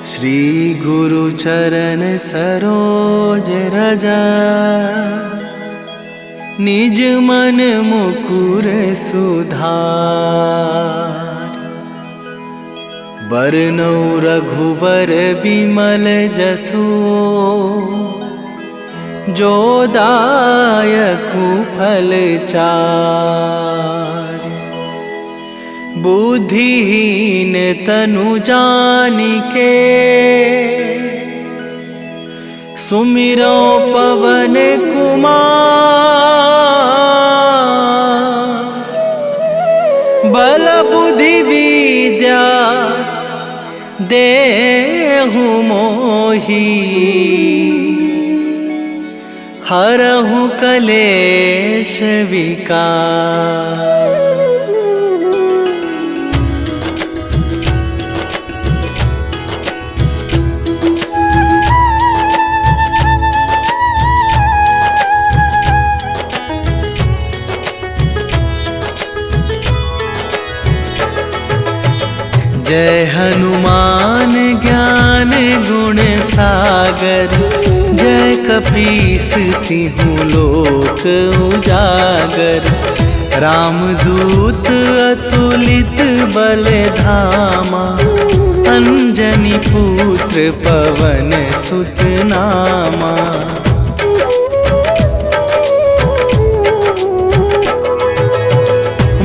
श्री गुरु चरण सरोज रजा, निज मन मुकुर सुधार। बरनौ रघुबर बिमल जसु, जो दायकु फल चार। बुद्धिहीन तनु जानिके, सुमिरो पवन कुमार। बल बुद्धि विद्या देहु मोहि, हरहु कलेश विकार। जय हनुमान ज्ञान गुण सागर, जय कपीस तिहु लोक उजागर। रामदूत अतुलित बल धामा, अंजनी पुत्र पवन सुत नामा।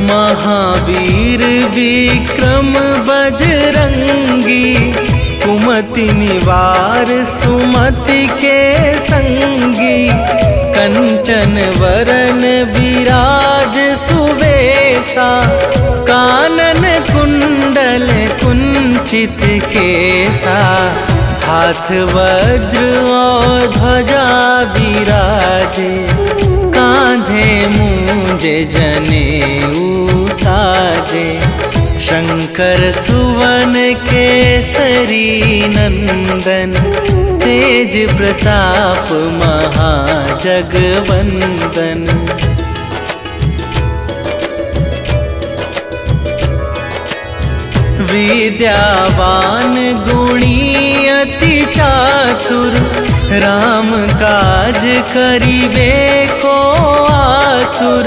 महावीर विक्रम बजरंगी, कुमति निवार सुमति के संगी। कंचन वरन विराज सुवेशा, कानन कुंडल कुंचित केसा। हाथ वज्र और ध्वजा विराजे, कांधे मूंजे जनेऊ साजे। शंकर सुवन केसरी नंदन, तेज प्रताप महाजगवंदन। विद्यावान गुणी अति चातुर, राम काज करिबे को आतुर।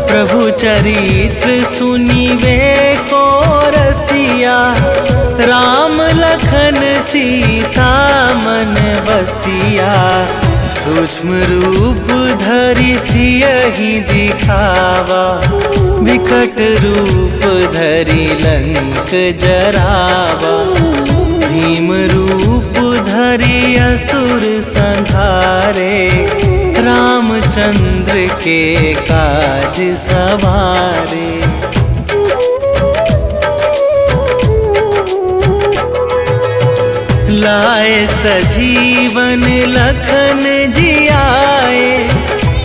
प्रभु चरित्र सुनिबे को रसिया, राम लखन सीता मन बसिया। सूक्ष्म रूप धरि सियहि दिखावा, विकट रूप धरि लंक जरावा। भीम रूप धरि असुर संहारे, रामचंद्र के काज सवारे। लाए सजीवन लखन जियाए,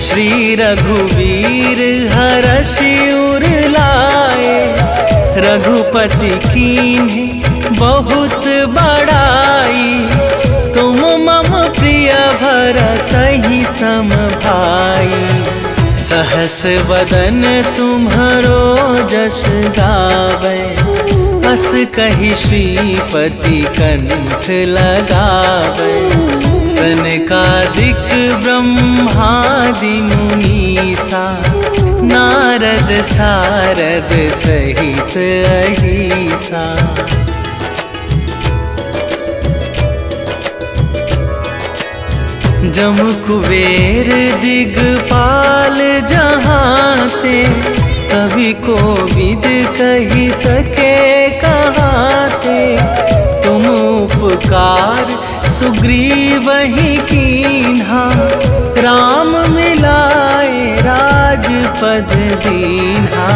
श्री रघुवीर हरषि उर लाए। रघुपति कीन्ही बहुत बड़ाई, तुम मम प्रिय भरतहि सम भाई। सहस वदन तुम्हरो जस गावै, अस कहि श्रीपति कंठ लगावै। सनकादिक ब्रह्मादि मुनीसा, नारद सारद सहित अहिसा। जम कुबेर दिगपाल जहांते, कवि कोविद कहि सके कहाते। तुम उपकार सुग्रीवहि कीन्हा, राम मिलाए राजपद दीन्हा।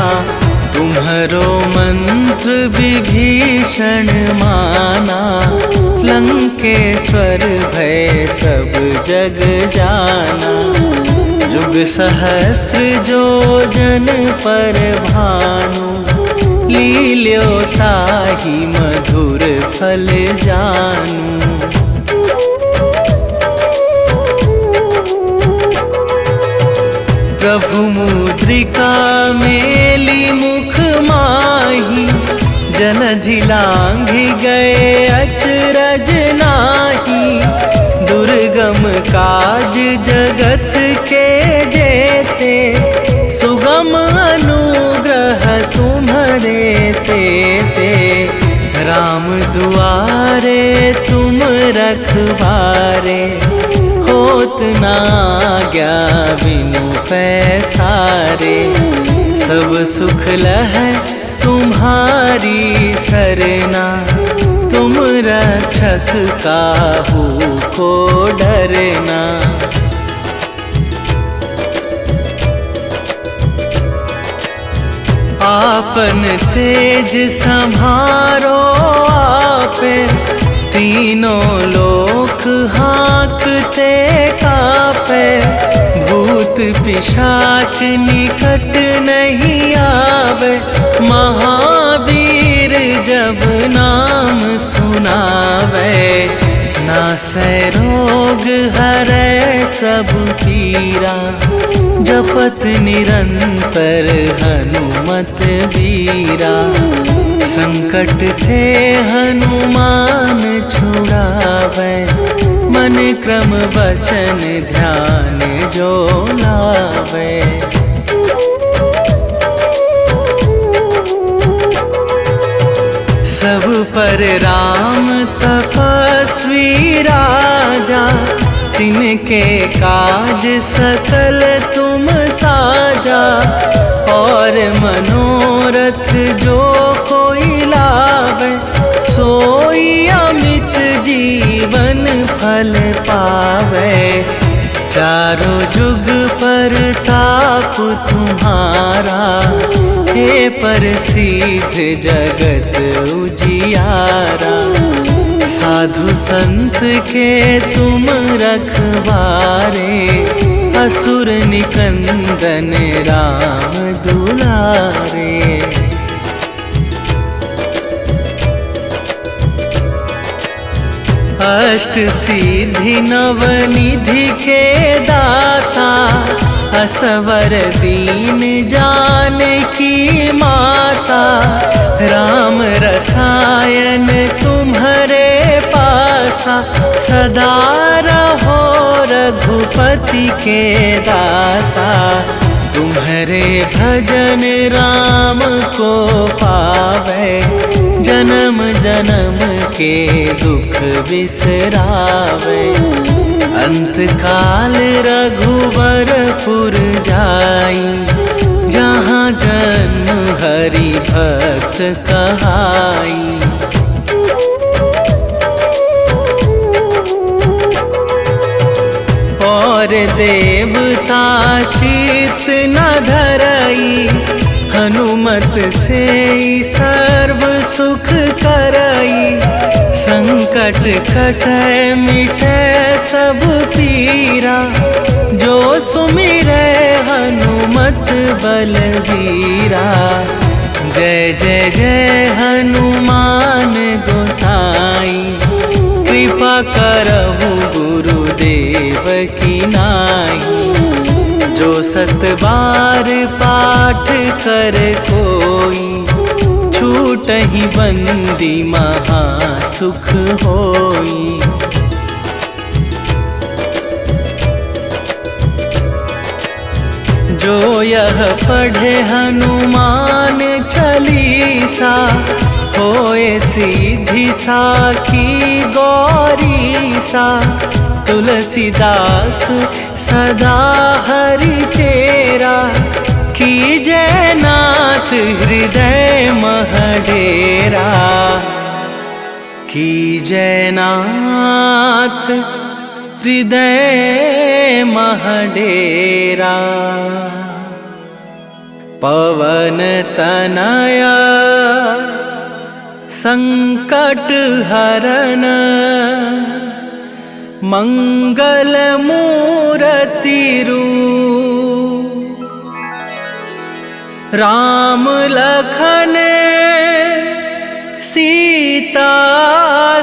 तुम्हरो मंत्र विभीषण माना, लंकेश्वर भय सब जग जाना। जुग सहस्त्र जो जन पर भानु, लील्यो ताहि मधुर फल जानू। प्रभु मुद्रिका मेली मुख माही, जन झिलांघि गए अचरज राम दुआरे तुम रखवारे, होत ना आज्ञा बिनु पैसारे। सब सुख लहै तुम्हारी सरना, तुम रक्षक काहू को डरना। आपन तेज संभारो आपे, तीनों लोक हाँकते कापे। भूत पिशाच निकट नहीं आवे, महावीर जब नाम सुनावे। नासै रोग हरै सब पीरा, जपत निरंतर हनुमत बीरा। संकट थे हनुमान छुड़ावे, मन क्रम वचन ध्यान जो लावे। सब पर राम तपस्वी राजा, तिनके काज सकल तुम साजा। और मनोरथ जो कोई लावे, सोई अमित जीवन फल पावे। चारों जुग पर ताप तुम्हारा, हे प्रसिद्ध जगत उजियारा। साधु संत के तुम रखवारे, असुर निकंदन राम दुलारे। अष्ट सिद्धि नवनिधि के दाता, असवर दीन जानकी माता। राम रसायन तुम्हारे पासा, सदा रहो रघुपति के दासा। तुम्हारे भजन राम को पावे, जन्म जन्म के दुख बिसरावे। अंत काल रघुवरपुर जाई, जहाँ जन्म हरि भक्त कहाई। और देवता चित न धरई, हनुमत से सर्व सुख करई। संकट कटै मिटै सब पीरा, जो सुमिरै हनुमत बलबीरा। जय जय जय हनुमान गोसाई, कृपा करहु गुरुदेव की नाई। जो सत बार पाठ कर कोई, छूटहि बंदी महा सुख होई। जो यह पढ़े हनुमान चालीसा, होए सीधी साखी गौरीसा। तुलसीदास सदा हरि चेरा, कीजय नाथ हृदय महडेरा। कीजय नाथ हृदय महडेरा। पवन तनया संकट हरन, मंगल मूर्ति रूप। राम लखन सीता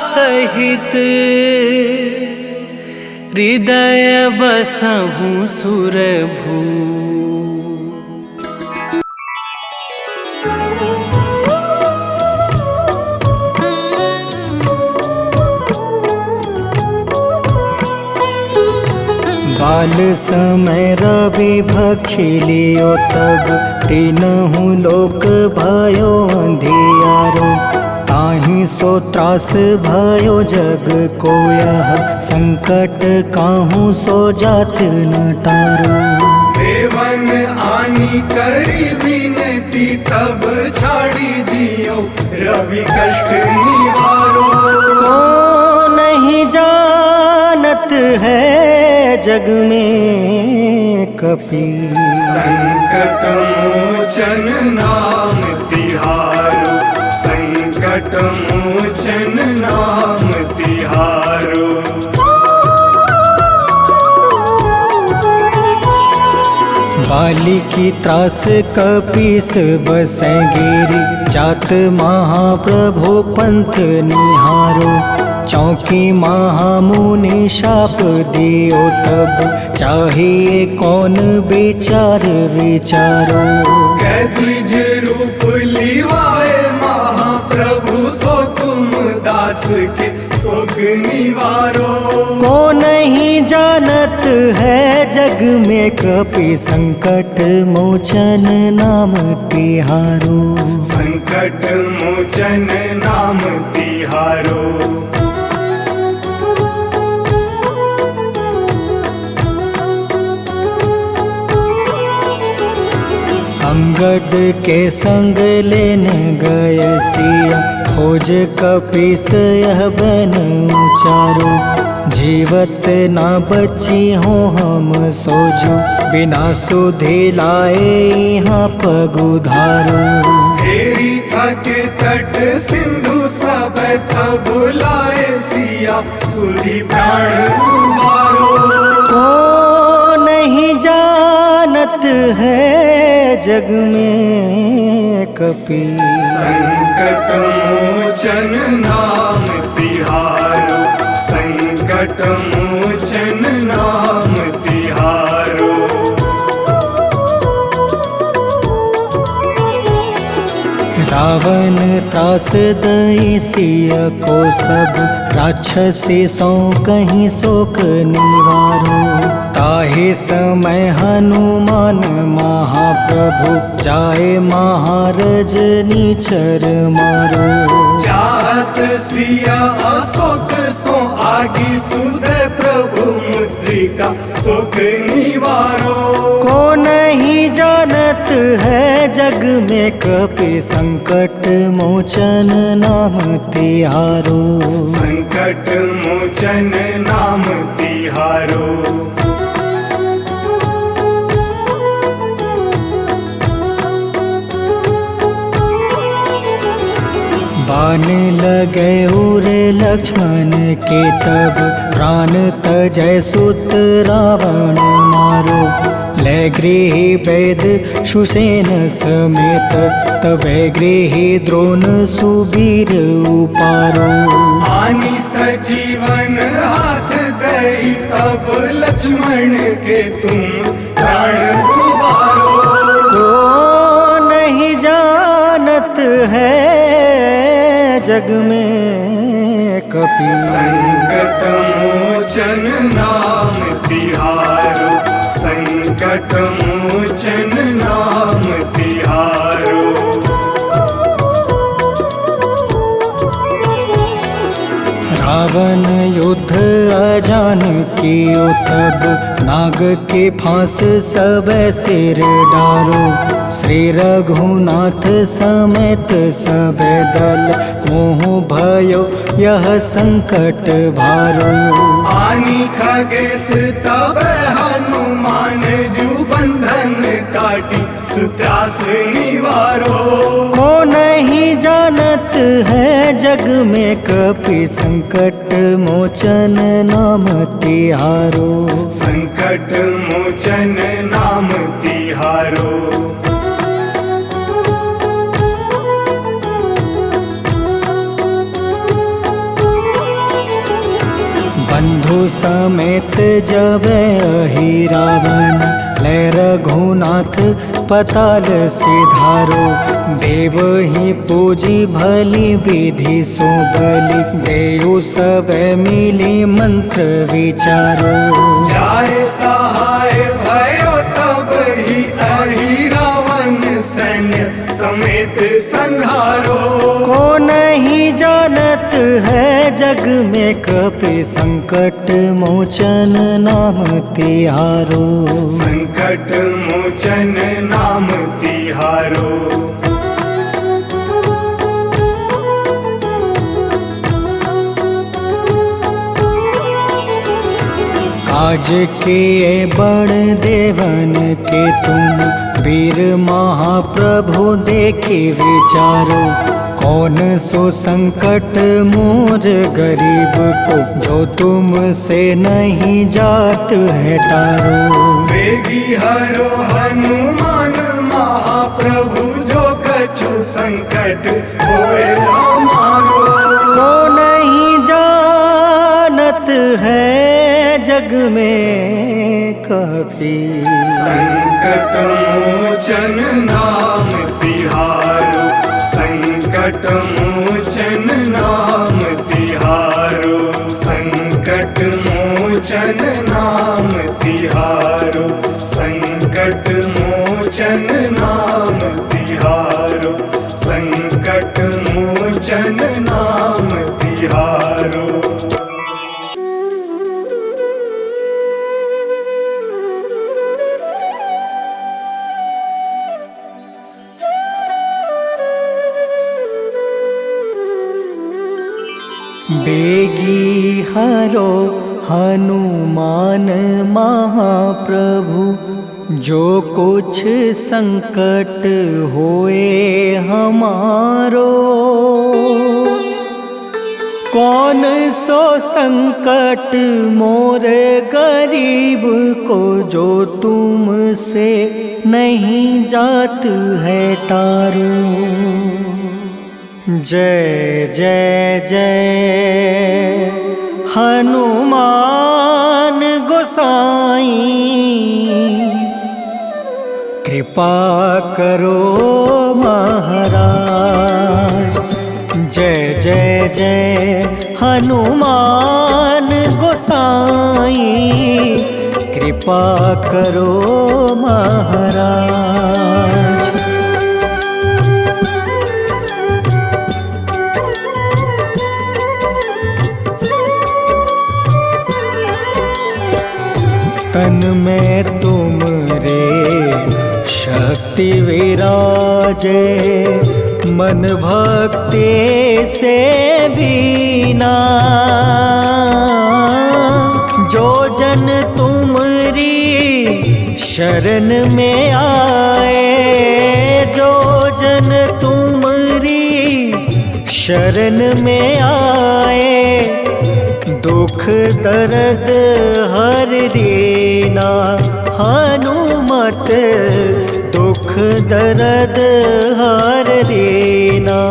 सहित, हृदय बसहु सुरभू। बाल समय रवि भक्षी लियो, तब तीनहु लोक भयो अंधियारो। नाही सो त्रास भयो जग को यह संकट काहू सो जात न टारो। देवन आनी करी विनती तब छाड़ी दियो रवि कष्ट निवारो। को नहीं जानत है जग में कपि संकट मोचन नाम तिहारो। संकट मोचन नाम तिहारो। बाली की त्रास कपीस बसै गिरी जात महाप्रभु पंथ निहारो। चौकी महामुनि शाप दियो तब चाहिए कौन विचार विचारो। कैदिज रूप लिवाए महाप्रभु सो तुम दास के शोक निवारो। को नहीं जानत है जग में कपि संकट मोचन नाम तिहारो। संकट मोचन नाम तिहारो। अंगद के संग लेने गए सिया खोज कपीस यह बन उचारो। जीवत ना बची हो हम सोजो बिना सुधे लाए यहाँ पगुधारो। तेरी थके तट सिंधु सब तब लाए सिया सुधी प्राण तुम्हारो। को नहीं जानत है जग में कपि संकट मोचन नाम तिहारो। संकट मोचन नाम तिहारो। रावण त्रास दई सिया को सब राक्षसी सो कहीं शोक निवारो। ताहे समय हनुमान महाप्रभु जाए महारज नीचर मारो। चाहत सिया अशोक सो आगी सुदय प्रभु मुद्रिका सुख निवारो। को नहीं जानत है जग में कपि संकट मोचन नाम तिहारो। संकट मोचन नाम तिहारो। बाण लगे उरे लक्ष्मण के तब प्राण तजय सुत रावण मारो। ले गृह वैद सुसेन समेत तबे गृह द्रोण सुबीर उपारो। आनी सजीवन हाथ दई तब लक्ष्मण के तुम प्राण उबारो। को नहीं जानत है जग में कपि संकट मोचन नाम तिहारो। संकट मोचन नाम तिहारो। रावण युद्ध अजान कियो तब नाग के फांस सब सिर डारो। श्री रघुनाथ समेत सब दल मोह भयो यह संकट भारो। आनी खगेश तब हनुमान जू बंधन काटी सुत्रास निवारो। को नहीं जानत है जग में कपि संकट मोचन नाम तिहारो। संकट मोचन नाम तिहारो। बंधु समेत जब अहि रावण ले रघुनाथ पताल सिधारो। देव ही पूजी भली विधि सो बलि देव सब मिली मंत्र विचारो। जाए सहाय भयो तब ही अहि रावण सैन्य समेत संहारो। को नहीं है जग में कपि संकट मोचन नाम तिहारो। संकट मोचन नाम तिहारो। काज किए बड़ देवन के तुम, वीर महाप्रभु देखे विचारो। कौन सो संकट मोर गरीब को, जो तुमसे नहीं जात है टारो। वेगी हरो हनुमान महाप्रभु, जो कछु संकट होए हमारो। को नहीं जानत है जग में कपि, संकट मोचन नाम तिहारो। संकट मोचन नाम तिहारो। संकट मोचन नाम तिहारो। संकट मोचन नाम तिहारो। संकट मोचन नाम तिहारो। बेगी हरो हनुमान महाप्रभु, जो कुछ संकट होए हमारो। कौन सो संकट मोर गरीब को, जो तुमसे नहीं जात है टारो। जय जय जय हनुमान गोसाई, कृपा करो महाराज। जय जय जय हनुमान गोसाई, कृपा करो महाराज। तन में तुमरे शक्ति विराजे, मन भक्ति से बीना। जो जन तुमरी शरण में आए, जो जन तुमरी शरण में आए, दुख दर्द हर रीना। हनुमत दुख दर्द हर रीना।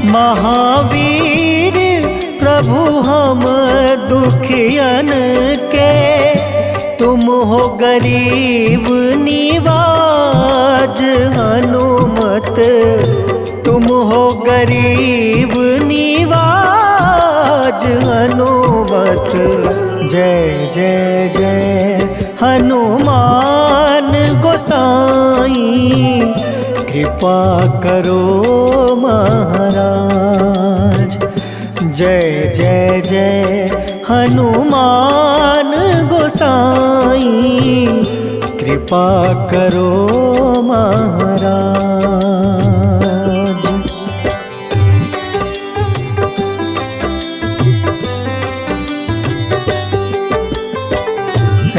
महावीर प्रभु हम दुखियन के, तुम हो गरीब निवाज। हनुमत तुम हो गरीब निवाज। हनुमत जय जय जय हनुमान गोसाई, कृपा करो महाराज। जय जय जय हनुमान गोसाई, कृपा करो महाराज।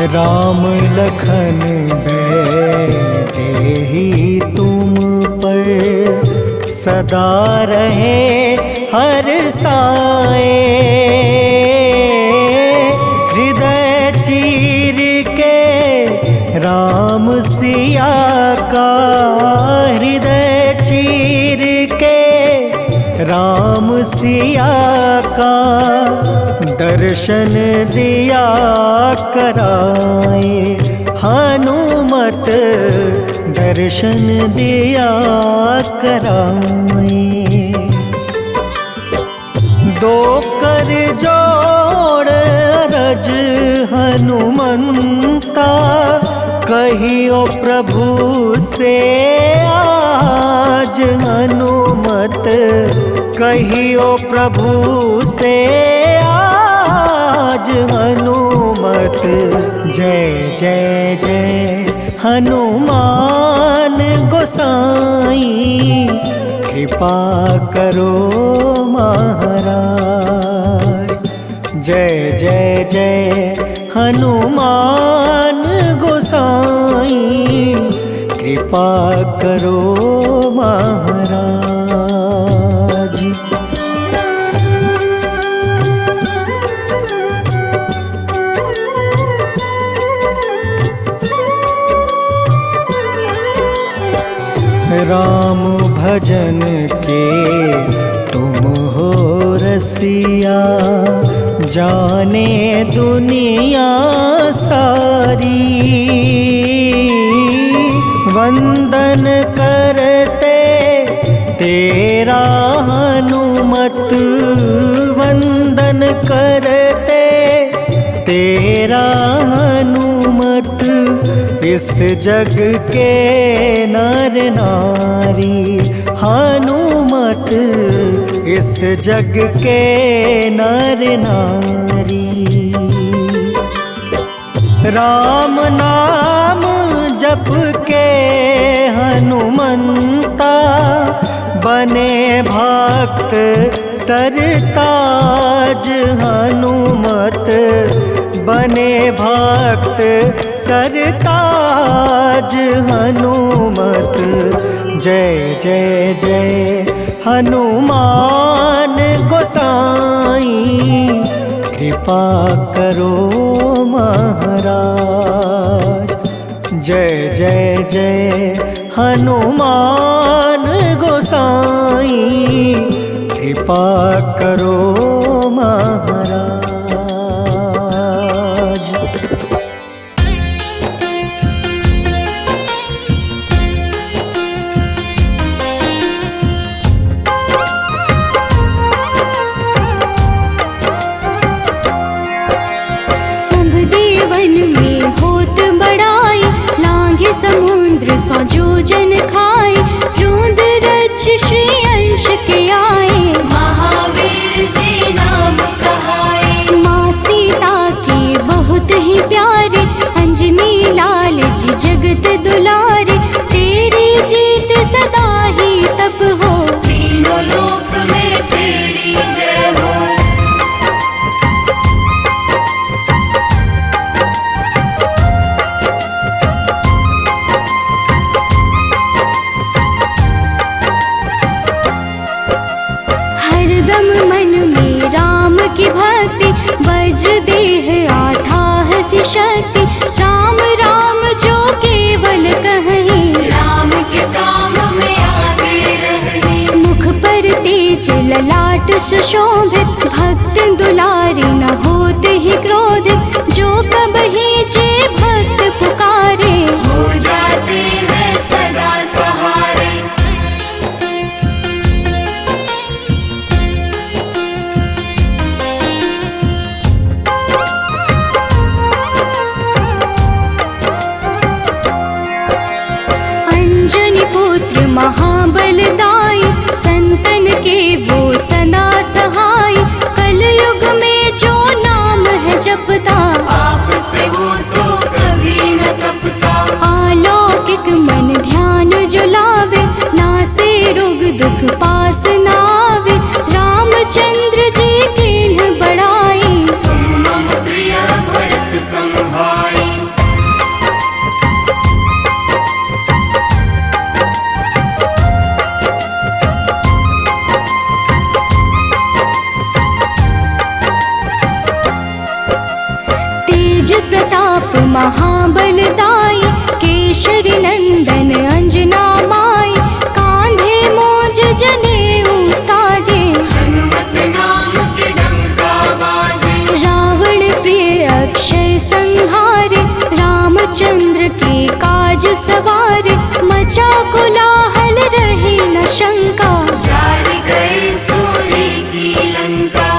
राम लखन देहि तुम पर, सदा रहे हर साए। हृदय चीर के राम सिया का, हृदय चीर के राम सिया का, दर्शन दिया कराए। हनुमत दर्शन दिया कराए। दो कर जोड़ रज हनुमंता, कहियो प्रभु से आज। हनुमत कहियो प्रभु से आज हनुमत। जय जय जय हनुमान गोसाई, कृपा करो महाराज। जय जय जय हनुमान गोसाई, कृपा करो महाराज। राम भजन के तुम हो रसिया, जाने दुनिया सारी। वंदन करते तेरा हनुमत, वंदन करते तेरा हनुमत। इस जग के नर नारी हनुमत, इस जग के नर नारी। राम नाम जप के हनुमंता, बने भक्त सरताज हनुमत, बने भक्त सरताज हनुमत। जय जय जय हनुमान गोसाई, कृपा करो महाराज। जय जय जय हनुमान गोसाई, कृपा करो महाराज। समुद्र सौ जोजन खाए, रोंद रच श्री अंश के आए। महावीर जी नाम कहाए, माँ सीता के बहुत ही प्यारे, अंजनी लाल जी जगत दुलारे। तेरी जीत सदा ही तब हो, तीनों लोक में तेरी जय हो। की भक्ति वज्र देह आधाह सी शक्ति, राम राम जो केवल कहें, राम के काम में आगे रहे। मुख पर तेज ललाट सुशोभित, भक्त दुलारे न होते ही क्रोधित। जो कबहि जे भक्त पुकारे, हो जाते हैं सदा सहारे। महाबलदाई, संतन के वो सदा सहाय। कलयुग में जो नाम है जपता, पाप से वो तो कभी न तपता। अलौकिक मन ध्यान जो लावे, नासे रोग दुख पास न आवे। रामचंद्र जी कीन्ह बड़ाई, तुम मम प्रिय भरत संभाई। प्रताप महाबलदाई, केशरी नंदन अंजना माई। कांधे मोज जनेऊ साजे, हनुमत नाम के डंका बाजे। रावण प्रिय अक्षय संहारे, रामचंद्र के काज सवारे। मचा कोलाहल रही न शंका, जारी गई सूरी की लंका।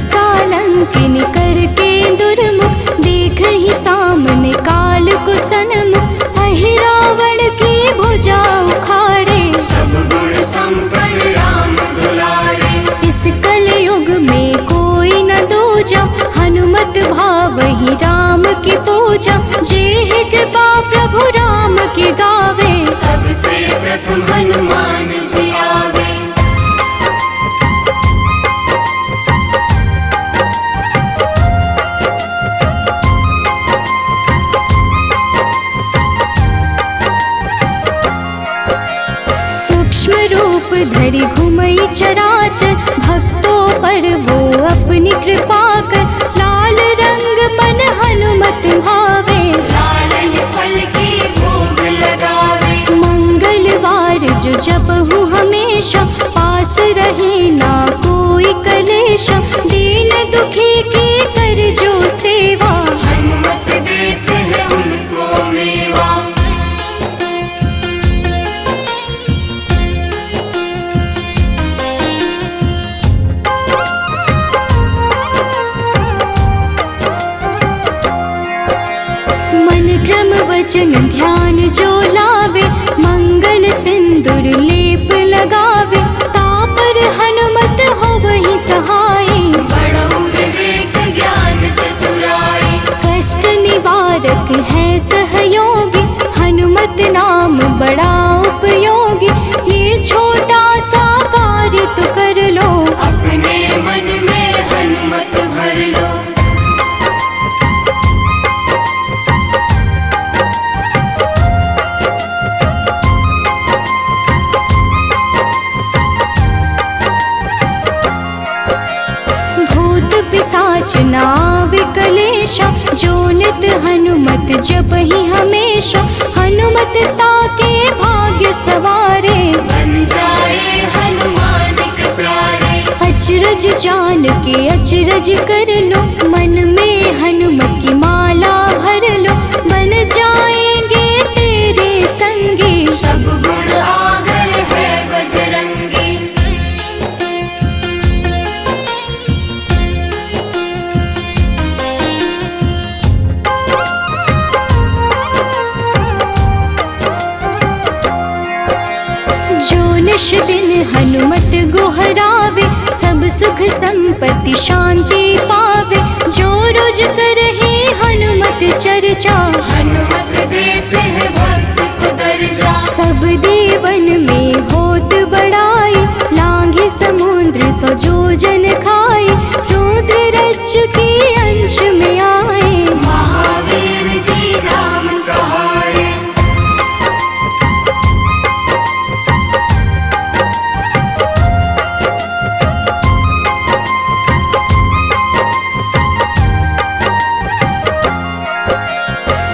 सालंकिन करके दुर्मुख, देख ही सामने काल को सन्मुख। अहि रावण की भुजा उखाड़े, सब गुण संपन्न राम दुलारे। इस कलयुग में कोई न दूजा, हनुमत भावहि राम की पूजा। जेहि कृपा प्रभु राम की गावे, सबसे प्रथम हनुमान जी आवे। सूक्ष्म रूप धरि घुमई चराचर, भक्तों पर वो अपनी कृपा कर। लाल रंग मन हनुमत भावे, लाल ही फल की भोग लगावे। मंगलवार जो जपहु हमेशा, पास रहे ना कोई कलेश। दीन दुखी की कर जो सेवा, हनुमत देते हैं उनको मेवा। मन क्रम वचन ध्यान जो लावे, मंगल सिंदूर लेप लगावे। तापर हनुमत होवहि सहाय, बड़ऊ विवेक ज्ञान चतुराई। कष्ट निवारक है सहयोगी, हनुमत नाम बड़ा उपयोगी। ये छोटा सा कार्य तो कर लो, अपने मन में हनुमत भर लो। भूत पिशाच नाव कलेशा, जो नित हनुमत जपहि हमेशा। हनुमत ताके भाग्य सवारे, बन जाए हनुमान के प्यारे। अचरज जान के अचरज कर लो, मन में हनुमत की माला भर लो। बन जाएंगे तेरे संगी, सब गुण आगर है बजरंगी। जो निश दिन हनुमत गोहरावे, सब सुख संपत्ति शांति पावे। जो रोज करहे हनुमत चर्चा, हनुमत देते हैं भक्त को दर्जा। सब देवन में होत बड़ाई, लांघे समुद्र सो जोजन खाए। रुद्र रज के अंश में आए, महावीर जी नाम कहाए।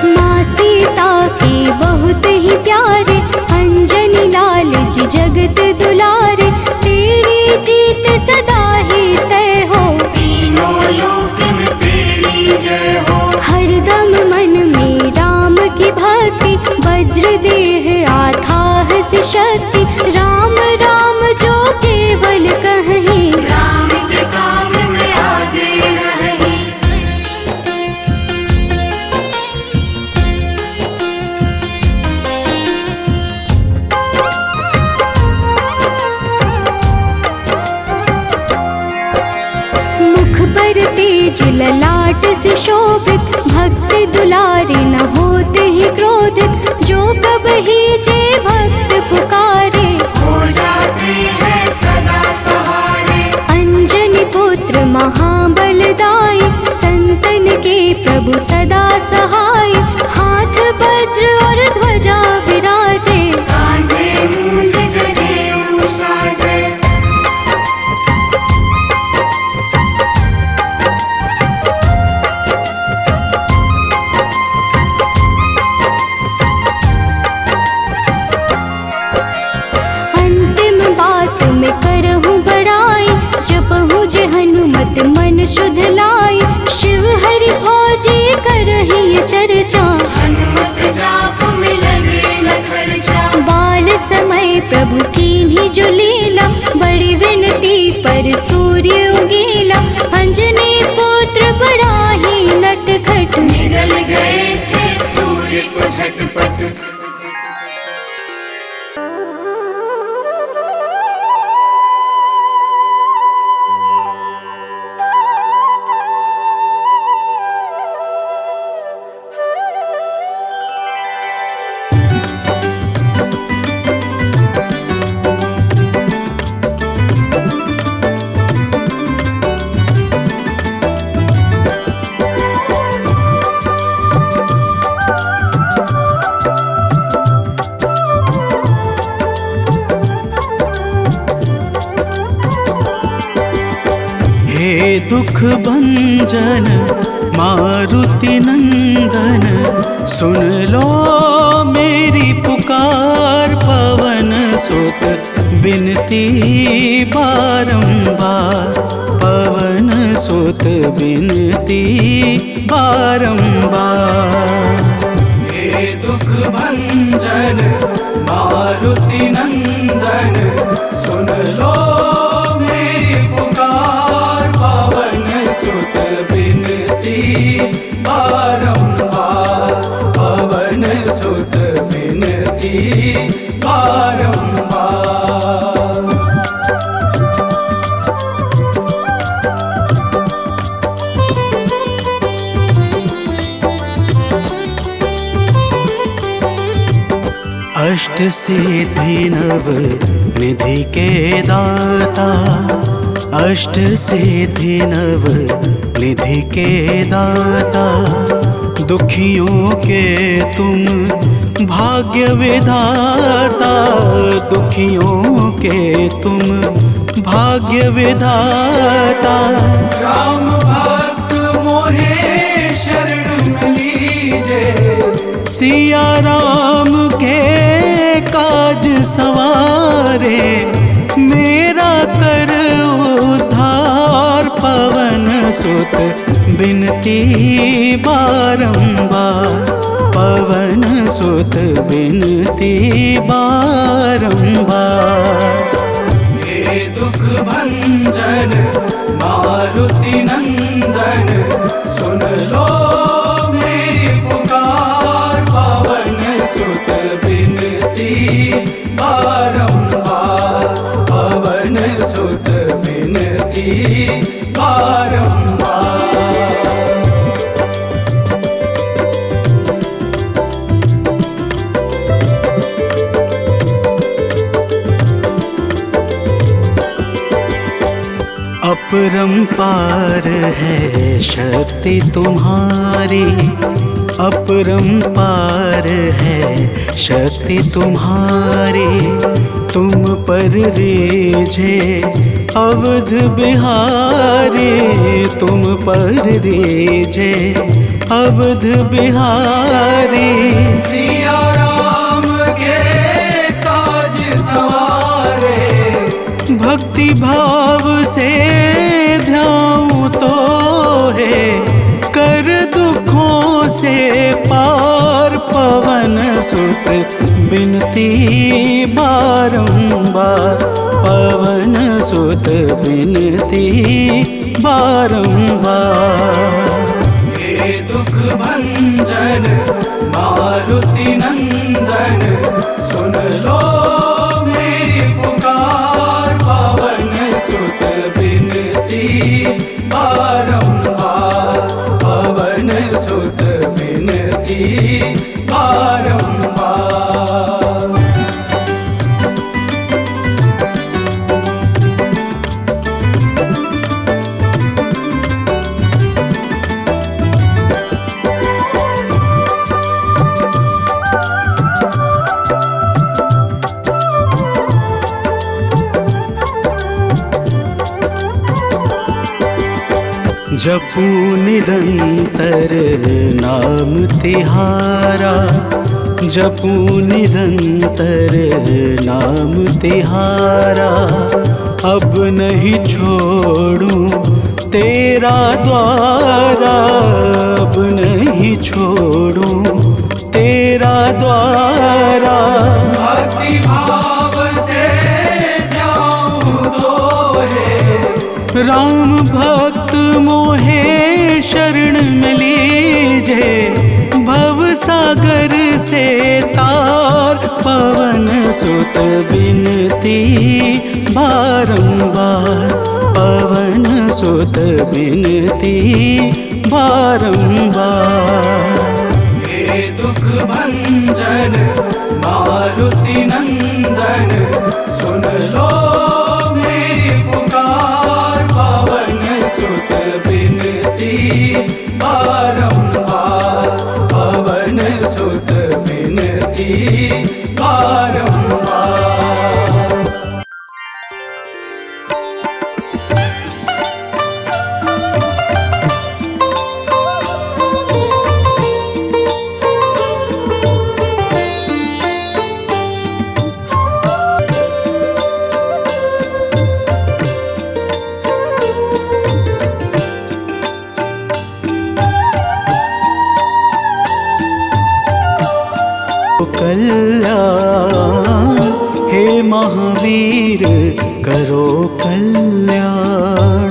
माँ सीता के बहुत ही प्यारे, अंजनी लाल जी जगत दुलारे। तेरी जीत सदा ही तय हो, तीनों लोक में तेरी जय हो। हरदम मन में राम की भक्ति, वज्र देह आधार से शक्ति। राम राम जो केवल कहीं, राम के काम में आगे रही। मुख पर तेज ललाट से शोभित, भक्त दुलारे न होते ही क्रोधित। जो कब ही जे भक्त पुकारे, हो जाते हैं सदा सहारे। अंजनी पुत्र महाबलदाई, संतन के प्रभु सदा सहाय। हाथ वज्र और ध्वजा विराजे, कांधे मूंज जनेऊ साजे। अंतिम बात में करहूँ बड़ाई, जपहु जे हनुमत मन शुद्ध लाई। शिव हरि भोजी करहि ये चर्चा, हनुमत जाप में लगे न खर्चा। बाल समय प्रभु कीन्ही जो लीला, बड़ी विनती पर सूर्य उगीला। अंजनी झटपट। हे दुख भंजन मारुति नंदन, सुन लो मेरी पुकार। पवन सुत बिनती बारंबार, पवन सुत बिनती बारंबार। हे दुख भंजन मारुति नंदन, सुन लो मेरी पुकार। पवन सुत बिनती बारंबार, पवन सुत बिनती बारंबार। अष्ट सिद्धि नव निधि के दाता, अष्ट सिद्धि नव निधि के दाता। दुखियों के तुम भाग्य विधाता, दुखियों के तुम भाग्य विधाता। राम भक्त मोहे शरण में लीजे, सिया राम के काज सवारे। मेरा कर उद्धार, पवन सुत बिनती बारंबार, पवन सुत बिनती बारंबार। हे दुख भंजन मारुति नंदन, सुन लो मेरी पुकार। पवन सुत बिनती बारंबार, पवन सुत बिनती बारंबार। अपरंपार है शक्ति तुम्हारी, अपरंपार है शक्ति तुम्हारी। तुम पर रीझे अवध बिहारी, तुम पर रीझे अवध बिहारी। सिया राम के काज सवारे, भक्ति भाव से ध्याऊं तो है, कर दुखों से पार। पवन सुत बिनती बारंबार, पवन सुत बिनती बारंबार। हे दुख भंजन मारुति नंदन, सुन लो मेरी पुकार। पवन सुत बिनती बारंबार, पवन सुत बिनती बारंबार। जपू निरंतर नाम तिहारा, जपू निरंतर नाम तिहारा। अब नहीं छोड़ूं तेरा द्वारा, अब नहीं छोड़ूं तेरा द्वारा। भक्ति भाव से जाऊं तो है, राम भक्त मोहे शरण में लीजे। भव सागर से तार, पवन सुत बिनती बारंबार, पवन सुत बिनती बारंबार। हे दुख भंजन मारुति नंदन, सुन लो मेरी पुकार, पवन सुत बिनती बारंबार, पवन सुत बिनती बारंबार। कल्याण हे महावीर करो कल्याण।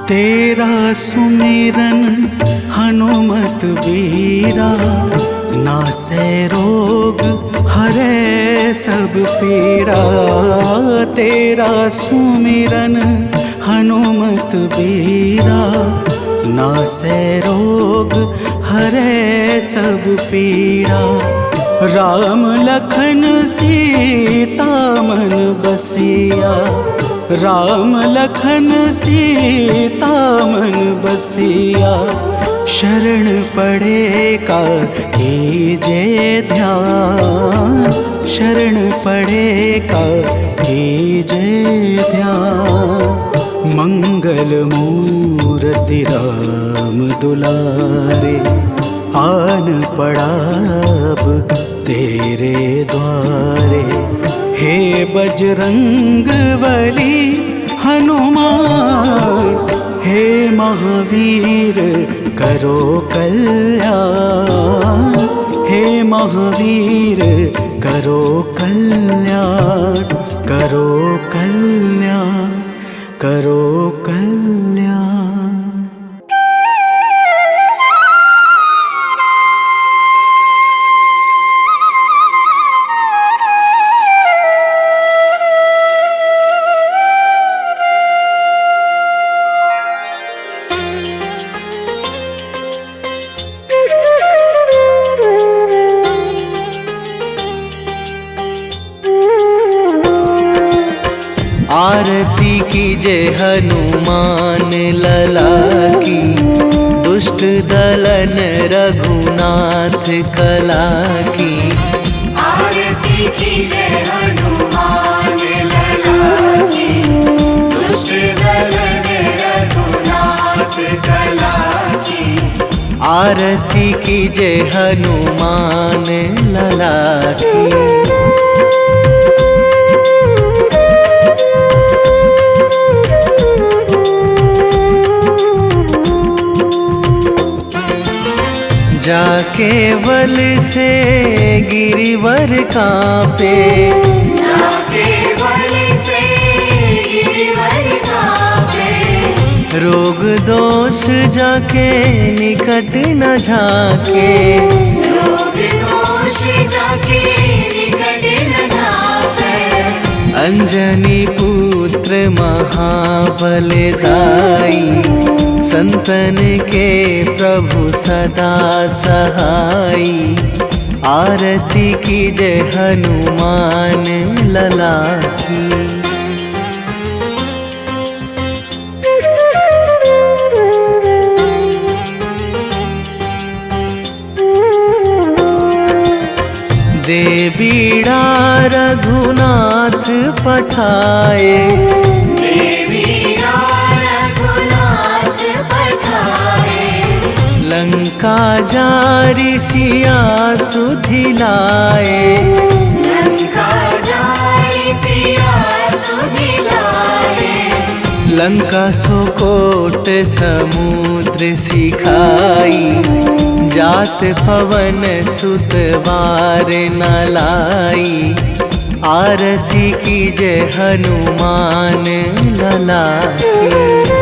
तेरा सुमिरन हनुमत बीरा, नासै रोग हरै सब पीरा। तेरा सुमिरन हनुमत बीरा, नासै रोग हरै सब पीरा। राम लखन सीता मन बसिया, राम लखन सीता मन बसिया। शरण पड़े का कीजे ध्यान, शरण पड़े का कीजे ध्यान। मंगल मूर्ति राम दुलारे, आन पड़ा अब तेरे द्वारे। हे बजरंग बली हनुमान, हे महावीर करो कल्याण, हे महावीर करो कल्याण, करो कल्याण, करो कल्याण। आरती कीजे हनुमान लला की, दुष्ट दलन रघुनाथ कला की। आरती कीजे हनुमान लला की, दुष्ट दलन रघुनाथ कला की। आरती कीजे हनुमान लला की। जाके बल से गिरिवर कांपे, जाके बल से गिरिवर कांपे। रोग दोष जाके निकट न झाके, रोग दोष जाके निकट न झाके। अंजनी पुत्र महाबलदाई, संतन के प्रभु सदा सहाई। आरती कीजे हनुमान लला की। देवीड़ा रघुनाथ पठाए, देवीड़ा रघुनाथ पठाए। लंका जारी सिया सुधिलाए, लंका जारी सिया लंका सुकोट समुद्र सिखाई, जात पवन सुत वार न लाई। आरती कीजे हनुमान लला की।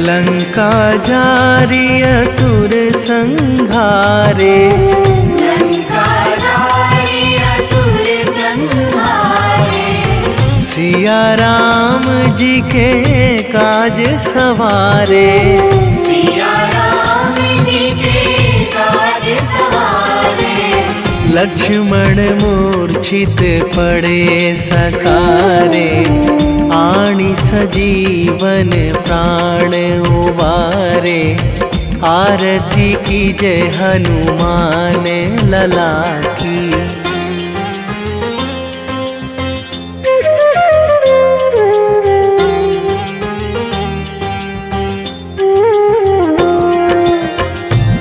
लंका जारी असुर संहारे, लंका जारी असुर संहारे। सिया राम जी के काज सवारे, सिया राम जी के काज सवारे। लक्ष्मण मूर्छित पड़े सकारे, आणी सजीवन प्राण उबारे। आरती कीजे हनुमान लला की।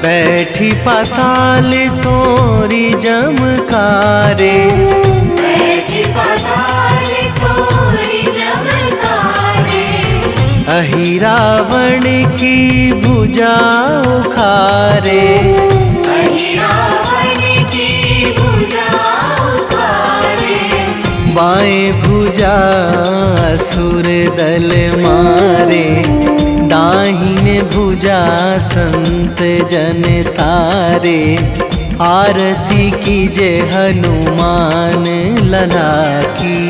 बैठी पाताल तोरी जमकारे, बैठी पाताल तोरी जमकारे। अहि रावण की भुजा उखारे, अहि रावण की भुजा उखारे। बाएं भुजा असुर दल मारे, दाहिने भुजा संत जन तारे। आरती कीजे हनुमान लला की।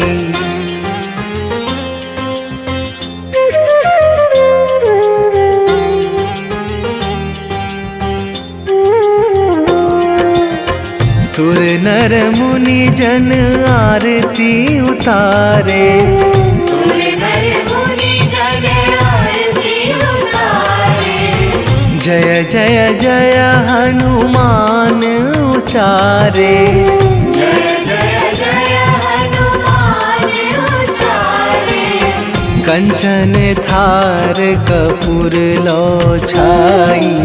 सुर नर मुनि जन आरती उतारे, सुर नर मुनि जन आरती उतारे। जय जय जय हनुमान उचारे, जय जय जय हनुमान उचारे। कंचन थार कपूर लो छाई,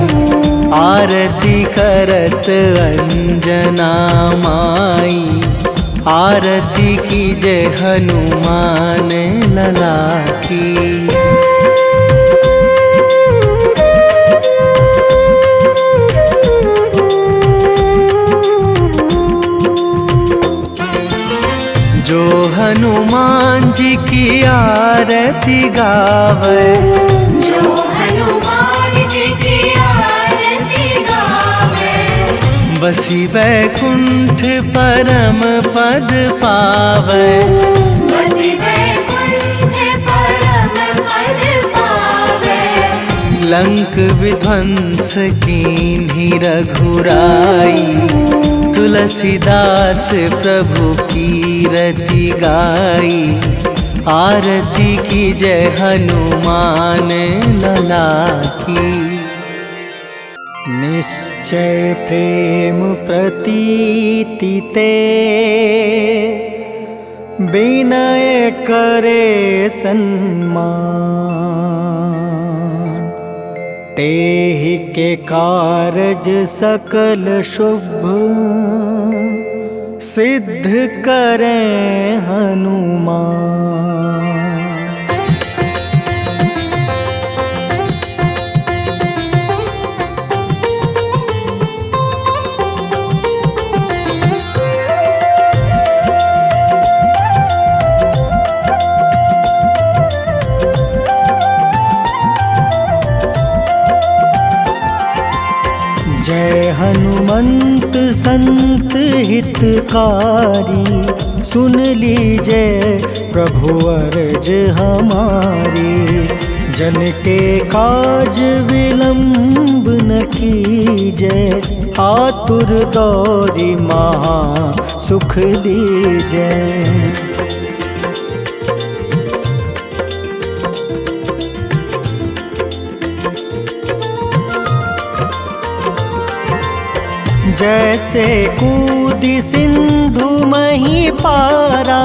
आरती करत अंजना माई। आरती कीजे हनुमान लला की। जो हनुमान जी की आरती गावे, जो हनुमान जी की आरती गावे। बसी वैकुंठ परम पद पावे, बसी वैकुंठ परम पद पावे। लंक विध्वंस कीन्ही रघुराई, तुलसीदास प्रभु कीरति गाई। आरती कीजे हनुमान लला की। निश्चय प्रेम प्रतीति ते, विनय करे सन्मान। तेहि के कारज सकल शुभ, सिद्ध करें हनुमान। जय हनुमंत संत हितकारी, सुन लीजिए प्रभु अर्ज हमारी। जन के काज विलंब न कीजिए, आतुर दौरी महा सुख दीजिए। जैसे कूदी सिंधु मही पारा,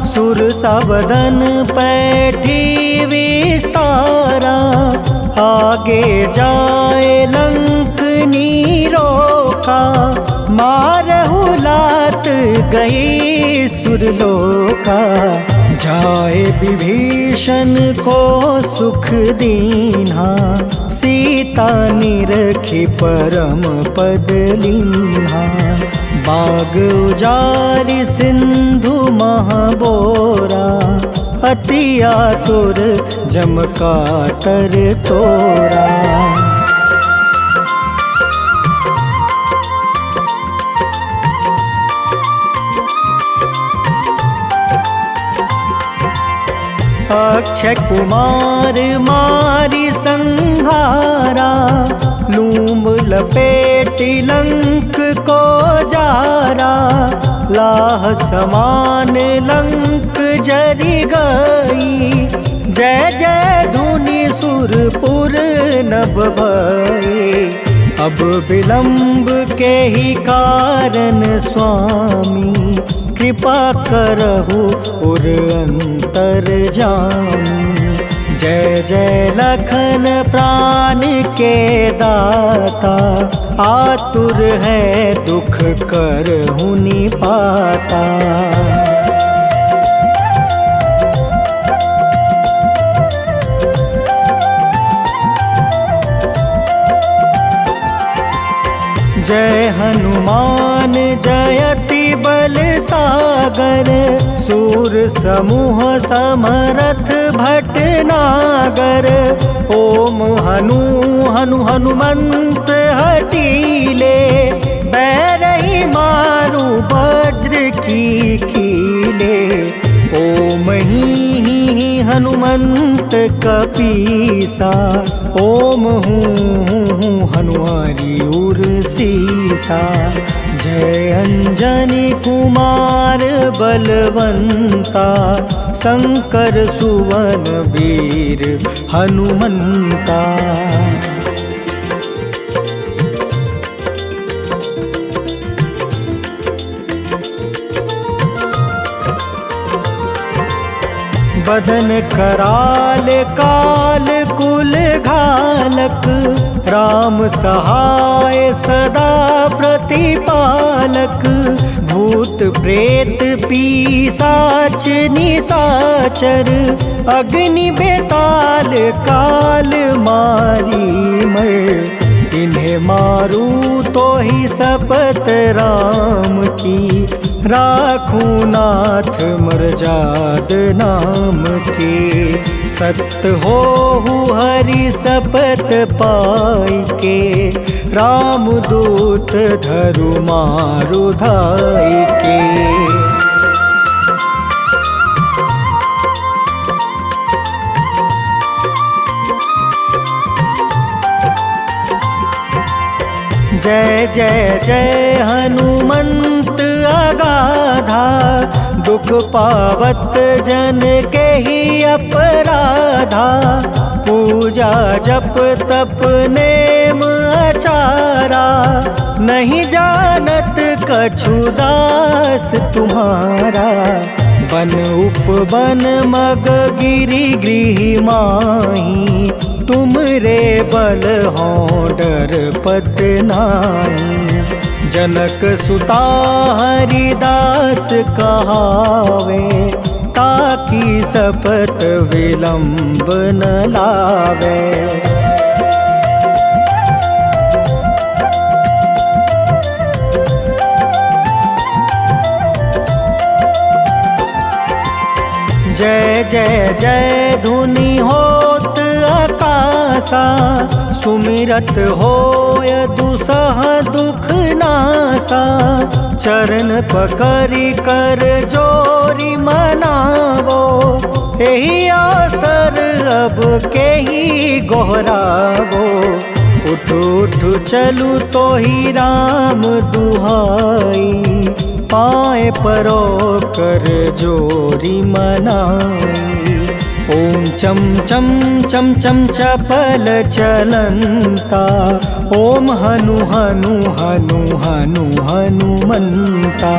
सुर सबदन पैठी विस्तारा। आगे जाए लंक नीरोका, मारहु लात गई सुरलोका। जाए विभीषण को सुख दीन्हा, सीता निरखी परम पद लीन्हा। बाग उजारि सिंधु महाबोरा, अति आतुर जम कातर तोरा। अक्षय कुमार मारी संहारा, लूम लपेटी लंक को जारा। लाह समान लंक जरि गई, जय जय धुनि सुरपुर नभ भई। अब विलंब के ही कारण स्वामी, कृपा करहु उर अंतर जामी। जय जय लखन प्राण के दाता, आतुर है दुख करहु निपाता। जय हनुमान जयति बल सागर, सूर समूह समरथ भटनागर। ओम हनु हनु हनुमंत हटीले, बैरही मारू वज्र की कीले। ओम ही हनुमंत कपीसा, ओम हूँ हनुमारी उर सीसा। जय अंजनी कुमार बलवंता, शंकर सुवन वीर हनुमंता। बदन कराल काल कुल घालक, राम सहाय सदा प्रतिपालक। भूत प्रेत पिशाच निशाचर, अग्नि बेताल काल मारी मर। इन्हें मारू तो ही शपथ राम की, राखूं नाथ मर्जाद नाम के। सत्य हो हरि शपथ पाई के, राम दूत धरु मारु धाई के। जय जय जय हनुमंत अगाधा, दुख पावत जन के ही अपराधा। पूजा जप तप नेम आचारा, नहीं जानत कछु दास तुम्हारा। बन उपवन मग गिरि गृह माही, तुम रे बल हो डर पत नाही। जनक सुता हरिदास कहावे, ताकि शपथ विलंब न लावे। जय जय जय धुनि होत आकाशा, सुमिरत होय दुसह दुख नासा। चरण पकड़ि कर जोरी मनावो, एही आसर अब के ही गोहरावो। उठ उठ चलू तो ही राम दुहाई, पाए परो कर जोरी मनाई। ॐ चं चं चं चं चपल चलन्ता ॐ हनु हनु हनु हनु हनुमन्ता।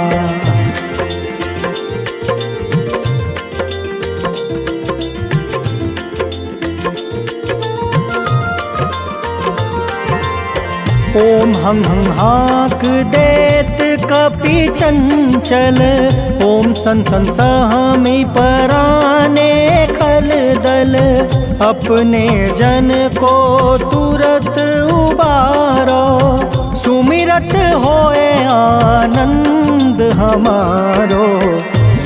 ॐ हं हं हाक देत कपि चंचल ॐ सन सन सहमी पराने खल दल अपने जन को तुरत उबारो सुमिरत होए आनंद हमारो।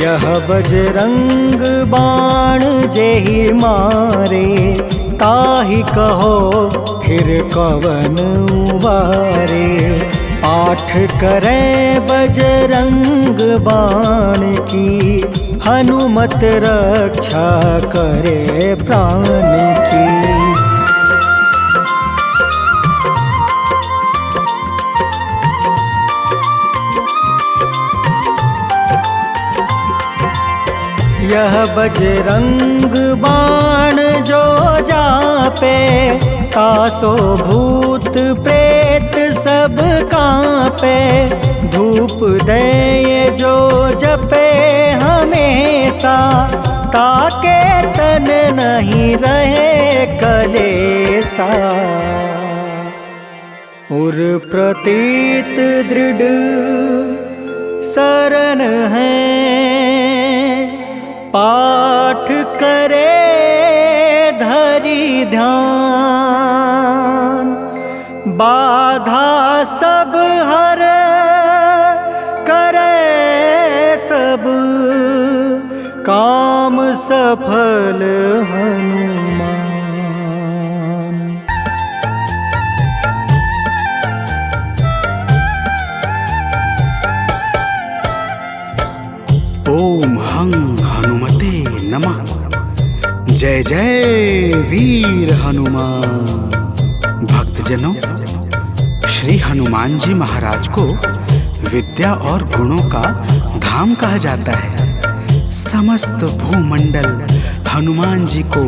यह बजरंग बाण जेहि मारे ताहि कहो फिर कवन उबारे। पाठ करे बजरंग बाण की हनुमत रक्षा करे प्राण की। यह बजरंग बाण जो जापे तासो भूत प्रेत सब कांपे। धूप दे जो जपे हमेशा ताके तन नहीं रहे कलेसा। उर प्रतीत दृढ़ शरण है पाठ करे धरि ध्यान। बाधा सब हर करे सब काम सफल हनुमान। ओम हं हनुमते नमः। जय जय वीर हनुमान। भक्तजनों, श्री हनुमान जी महाराज को विद्या और गुणों का धाम कहा जाता है। समस्त भूमंडल हनुमान जी को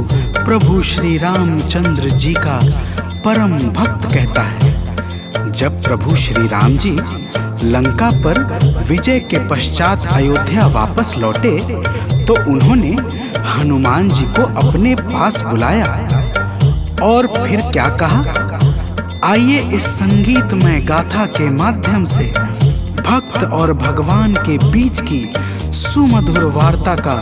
प्रभु श्री रामचंद्र जी का परम भक्त कहता है। जब प्रभु श्री राम जी लंका पर विजय के पश्चात अयोध्या वापस लौटे तो उन्होंने हनुमान जी को अपने पास बुलाया और फिर क्या कहा, आइए इस संगीतमय गाथा के माध्यम से भक्त और भगवान के बीच की सुमधुर वार्ता का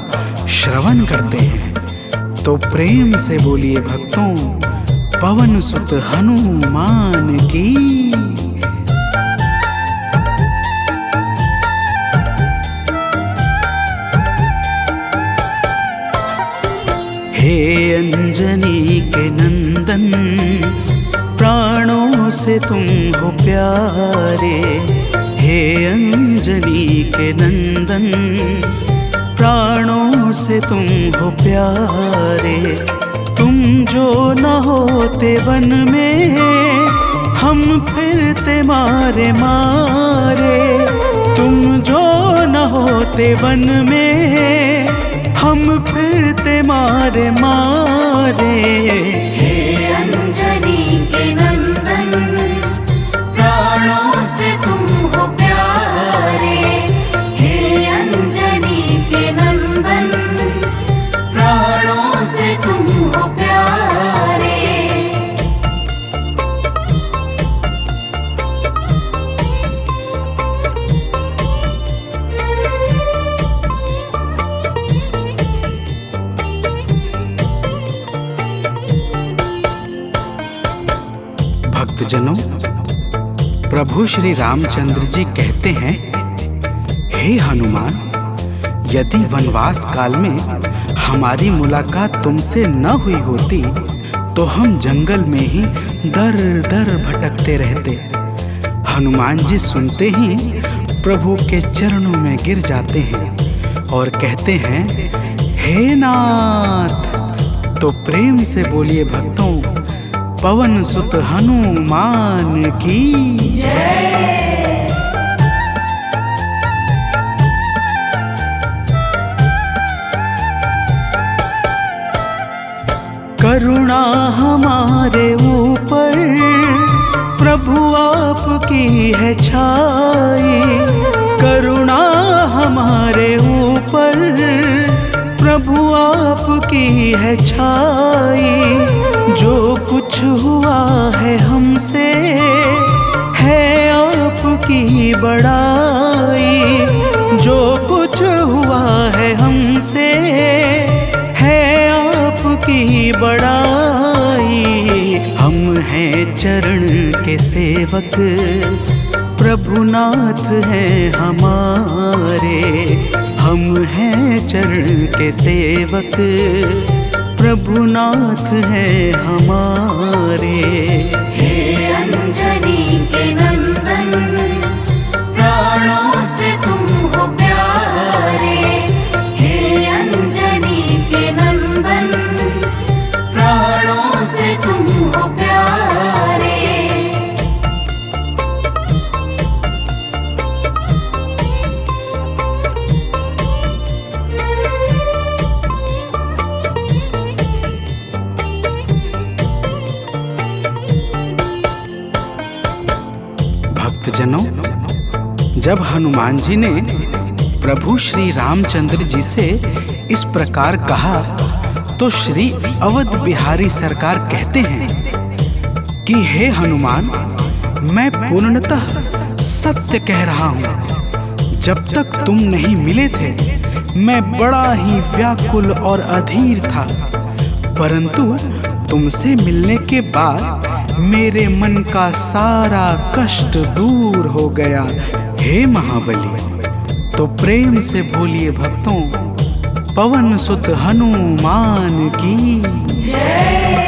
श्रवण करते हैं। तो प्रेम से बोलिए भक्तों, पवन सुत हनुमान की। हे अंजनी के नंदन, प्राणों से तुम हो प्यारे। हे अंजनी के नंदन, प्राणों से तुम हो प्यारे। तुम जो न होते वन में हम फिरते मारे मारे। तुम जो न होते वन में हम फिरते मारे मारे। हे अंजनी के नंदन, प्राणों से तुम हो प्यारे। हे अंजनी के नंदन, प्राणों से तुम हो प्यारे। भक्तजनों, प्रभु श्री रामचंद्र जी कहते हैं, हे हनुमान, यदि वनवास काल में हमारी मुलाकात तुमसे न हुई होती तो हम जंगल में ही दर दर भटकते रहते। हनुमान जी सुनते ही प्रभु के चरणों में गिर जाते हैं और कहते हैं, हे नाथ। तो प्रेम से बोलिए भक्तों, पवन सुत हनुमान की जय। करुणा हमारे ऊपर प्रभु आपकी है छाई। करुणा हमारे ऊपर प्रभु आपकी है छाई। जो कुछ हुआ है हमसे है आपकी बड़ाई। जो कुछ हुआ है हमसे है आपकी बड़ाई। हम हैं चरण के सेवक प्रभुनाथ हैं हमारे। हम हैं चरण के सेवक प्रभुनाथ हैं हमारे। हे अंजनी के नंदन, प्राणों से तुम हो प्यारे। हे अंजनी के नंदन, प्राणों से तुम हो प्यारे। भक्तजनों, जब हनुमान जी ने प्रभु श्री रामचंद्र जी से इस प्रकार कहा तो श्री अवध बिहारी सरकार कहते हैं कि हे हनुमान, मैं पूर्णतः सत्य कह रहा हूँ। जब तक तुम नहीं मिले थे मैं बड़ा ही व्याकुल और अधीर था, परंतु तुमसे मिलने के बाद मेरे मन का सारा कष्ट दूर हो गया। हे महाबली, तो प्रेम से बोलिए भक्तों, पवन सुत हनुमान की जय।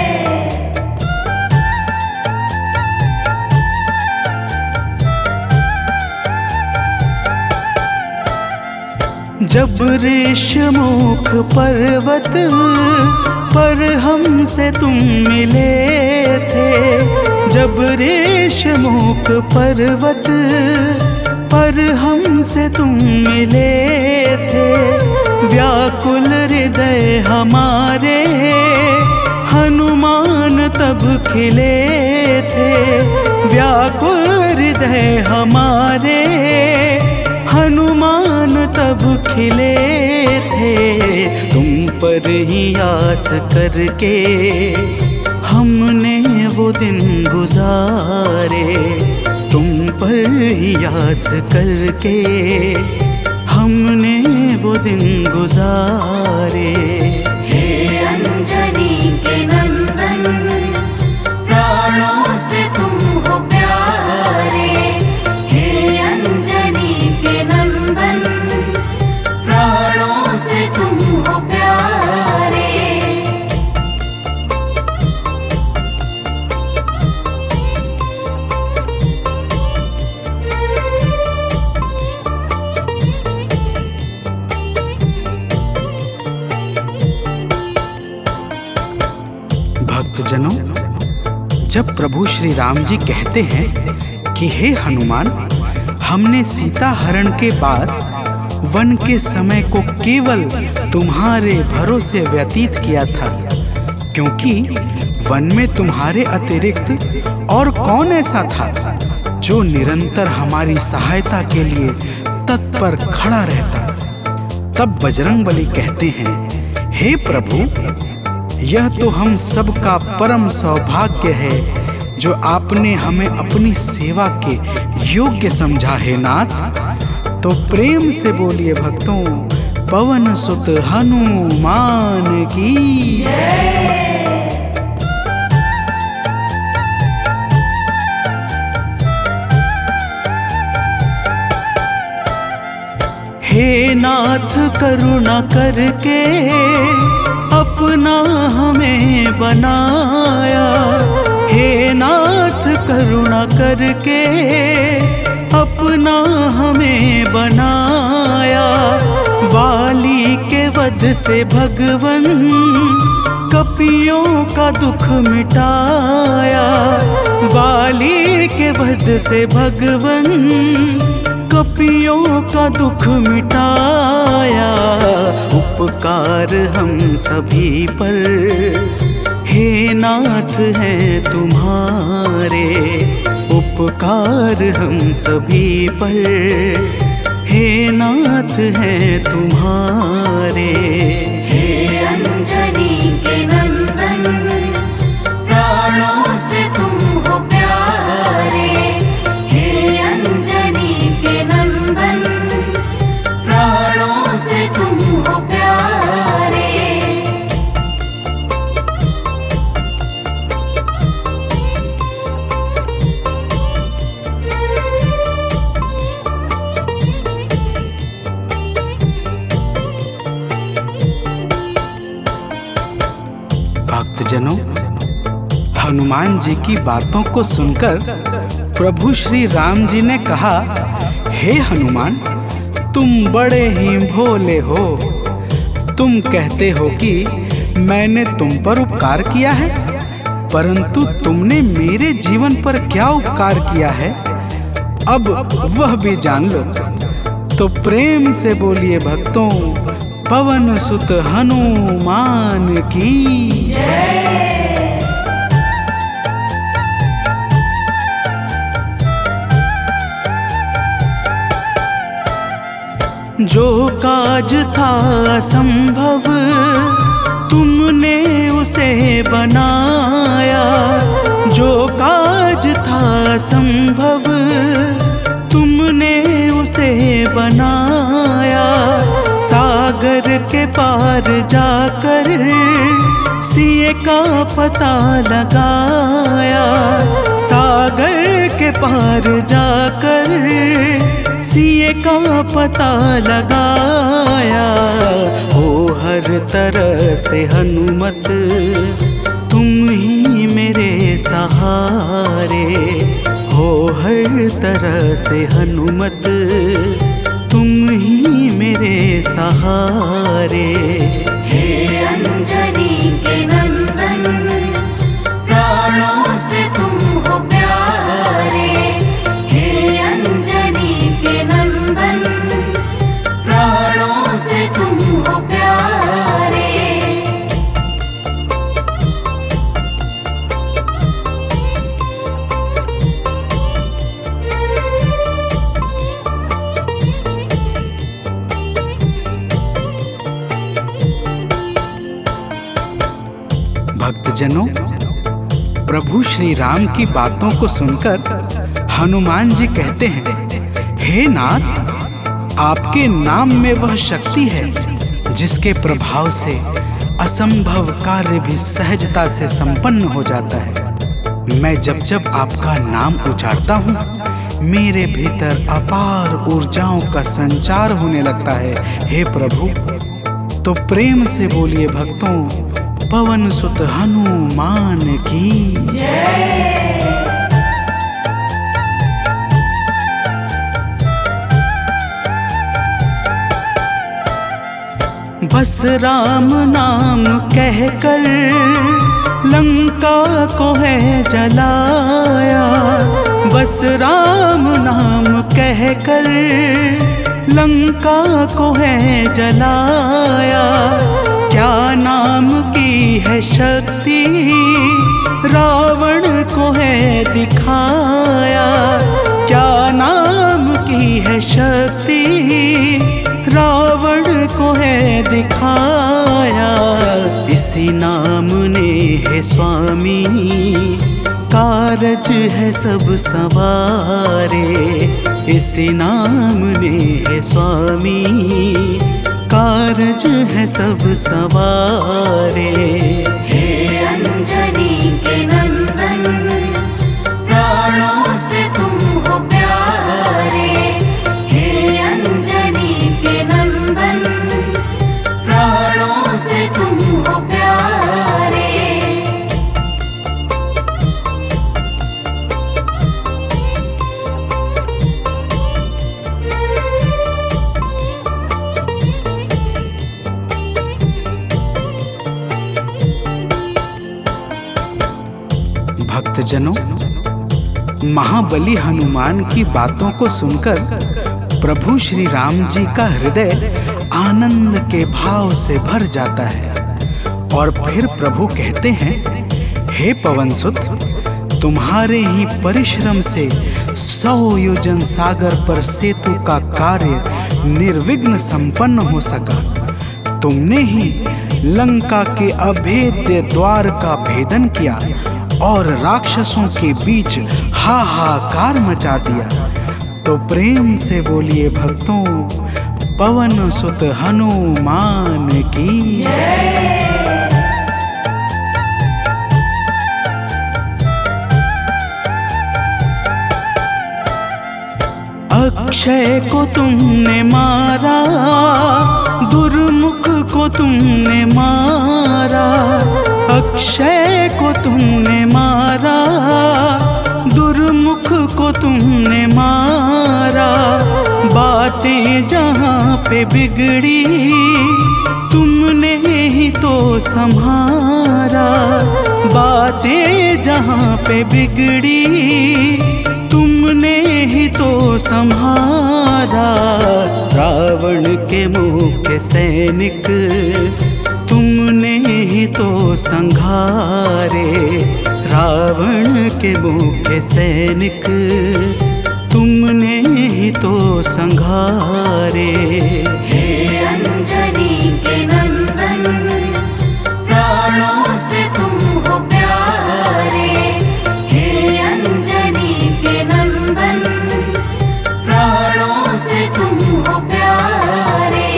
जब ऋषमुख पर्वत पर हमसे तुम मिले थे। जब ऋषमुख पर्वत पर हमसे तुम मिले थे। व्याकुल हृदय हमारे हनुमान तब खिले थे। व्याकुल हृदय हमारे हनुमान तब खिले थे। तुम पर ही आस करके हमने वो दिन गुजारे। तुम पर ही आस करके हमने वो दिन गुजारे। हे अंजनी के नंदन, प्राणों से तुम हो प्यारे। हे अंजनी के नंदन, प्राणों से तुम हो प्यारे। भक्तजनों, जब प्रभु श्री राम जी कहते हैं कि हे हनुमान, हमने सीता हरण के बाद वन के समय को केवल तुम्हारे भरोसे व्यतीत किया था, क्योंकि वन में तुम्हारे अतिरिक्त और कौन ऐसा था जो निरंतर हमारी सहायता के लिए तत्पर खड़ा रहता। तब बजरंगबली कहते हैं, हे प्रभु, यह तो हम सबका परम सौभाग्य है जो आपने हमें अपनी सेवा के योग्य समझा है नाथ। तो प्रेम से बोलिए भक्तों, पवन सुत हनुमान की जय। हे नाथ करुणा करके अपना हमें बनाया। हे नाथ करुणा करके अपना हमें बनाया। वाली के वध से भगवन कपियों का दुख मिटाया। वाली के वध से भगवन कपियों का दुख मिटाया। उपकार हम सभी पर हे हे नाथ हैं तुम्हारे उपकार हम सभी पर, हे नाथ हैं तुम्हारे। हे अंजनी के नंदन, प्राणों से तुम हो प्यारे। हे अंजनी के नंदन, प्राणों से तुम हो प्यारे। भक्तजनों, हनुमान जी की बातों को सुनकर प्रभु श्री राम जी ने कहा, हे हनुमान, तुम बड़े ही भोले हो। तुम कहते हो कि मैंने तुम पर उपकार किया है, परंतु तुमने मेरे जीवन पर क्या उपकार किया है, अब वह भी जान लो। तो प्रेम से बोलिए भक्तों, पवन सुत हनुमान की जय। जो काज था असंभव तुमने उसे बनाया, जो काज था असंभव तुमने उसे बनाया। सागर के पार जाकर सिए का पता लगाया, सागर के पार जाकर सिए का पता लगाया। हो हर तरह से हनुमत तुम ही मेरे सहारे, हो हर तरह से हनुमत तुम ही मेरे सहारे। हे अंजनी के नंदन, प्राणों से तुम हो प्यारे। हे अंजनी के नंदन, प्राणों से तुम हो प्यारे। भक्तजनों, प्रभु श्री राम की बातों को सुनकर हनुमान जी कहते हैं, हे नाथ, आपके नाम में वह शक्ति है जिसके प्रभाव से असंभव कार्य भी सहजता से संपन्न हो जाता है। मैं जब जब आपका नाम उच्चारता हूँ, मेरे भीतर अपार ऊर्जाओं का संचार होने लगता है। हे प्रभु, तो प्रेम से बोलिए भक्तों, पवन सुत हनुमान की जय। बस राम नाम कहकर लंका को है जलाया, बस राम नाम कहकर लंका को है जलाया। क्या नाम की है शक्ति रावण को है दिखाया, क्या नाम की है शक्ति रावण को है दिखाया। इसी नाम ने है स्वामी कारज है सब सवारे, इसी नाम ने है स्वामी कारज है सब सवारे। हे अंजनी के नंदन, प्राणों से तुम हो प्यारे। हे अंजनी के नंदन, प्राणों से तुम हो प्यारे। भक्तजनों, महाबली हनुमान की बातों को सुनकर प्रभु श्री राम जी का हृदय आनंद के भाव से भर जाता है और फिर प्रभु कहते हैं, हे पवनसुत, तुम्हारे ही परिश्रम से 100 योजन सागर पर सेतु का कार्य निर्विघ्न संपन्न हो सका। तुमने ही लंका के अभेद्य द्वार का भेदन किया और राक्षसों के बीच हाहाकार मचा दिया। तो प्रेम से बोलिए भक्तों, पवन सुत हनुमान की जय। अक्षय को तुमने मारा, दुर्मुख को तुमने मारा। अक्षय को तुमने मारा, दुर्मुख को तुमने मारा। बातें जहाँ पे बिगड़ी तुमने ही तो संभारा। बातें जहाँ पे बिगड़ी तुमने ही तो संहारा। रावण के मुख्य सैनिक तुमने ही तो संघारे। रावण के मुख्य सैनिक तुमने ही तो संघारे। हे अंजनी के नंदन, प्राणों से तुम हो प्यारे। हे अंजनी के नंदन, प्राणों से तुम हो प्यारे।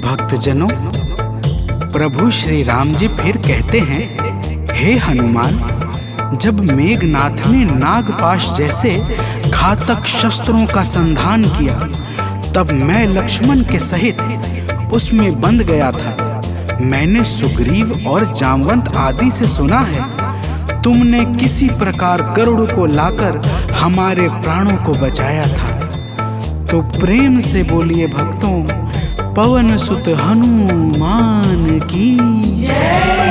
भक्तजनों, प्रभु श्री राम जी फिर कहते हैं, हे हनुमान, जब मेघनाथ ने नागपाश जैसे घातक शस्त्रों का संधान किया, तब मैं लक्ष्मण के सहित उसमें बंध गया था। मैंने सुग्रीव और जामवंत आदि से सुना है, तुमने किसी प्रकार गरुड़ को लाकर हमारे प्राणों को बचाया था। तो प्रेम से बोलिए भक्तों, पवन सुत हनुमान की जय।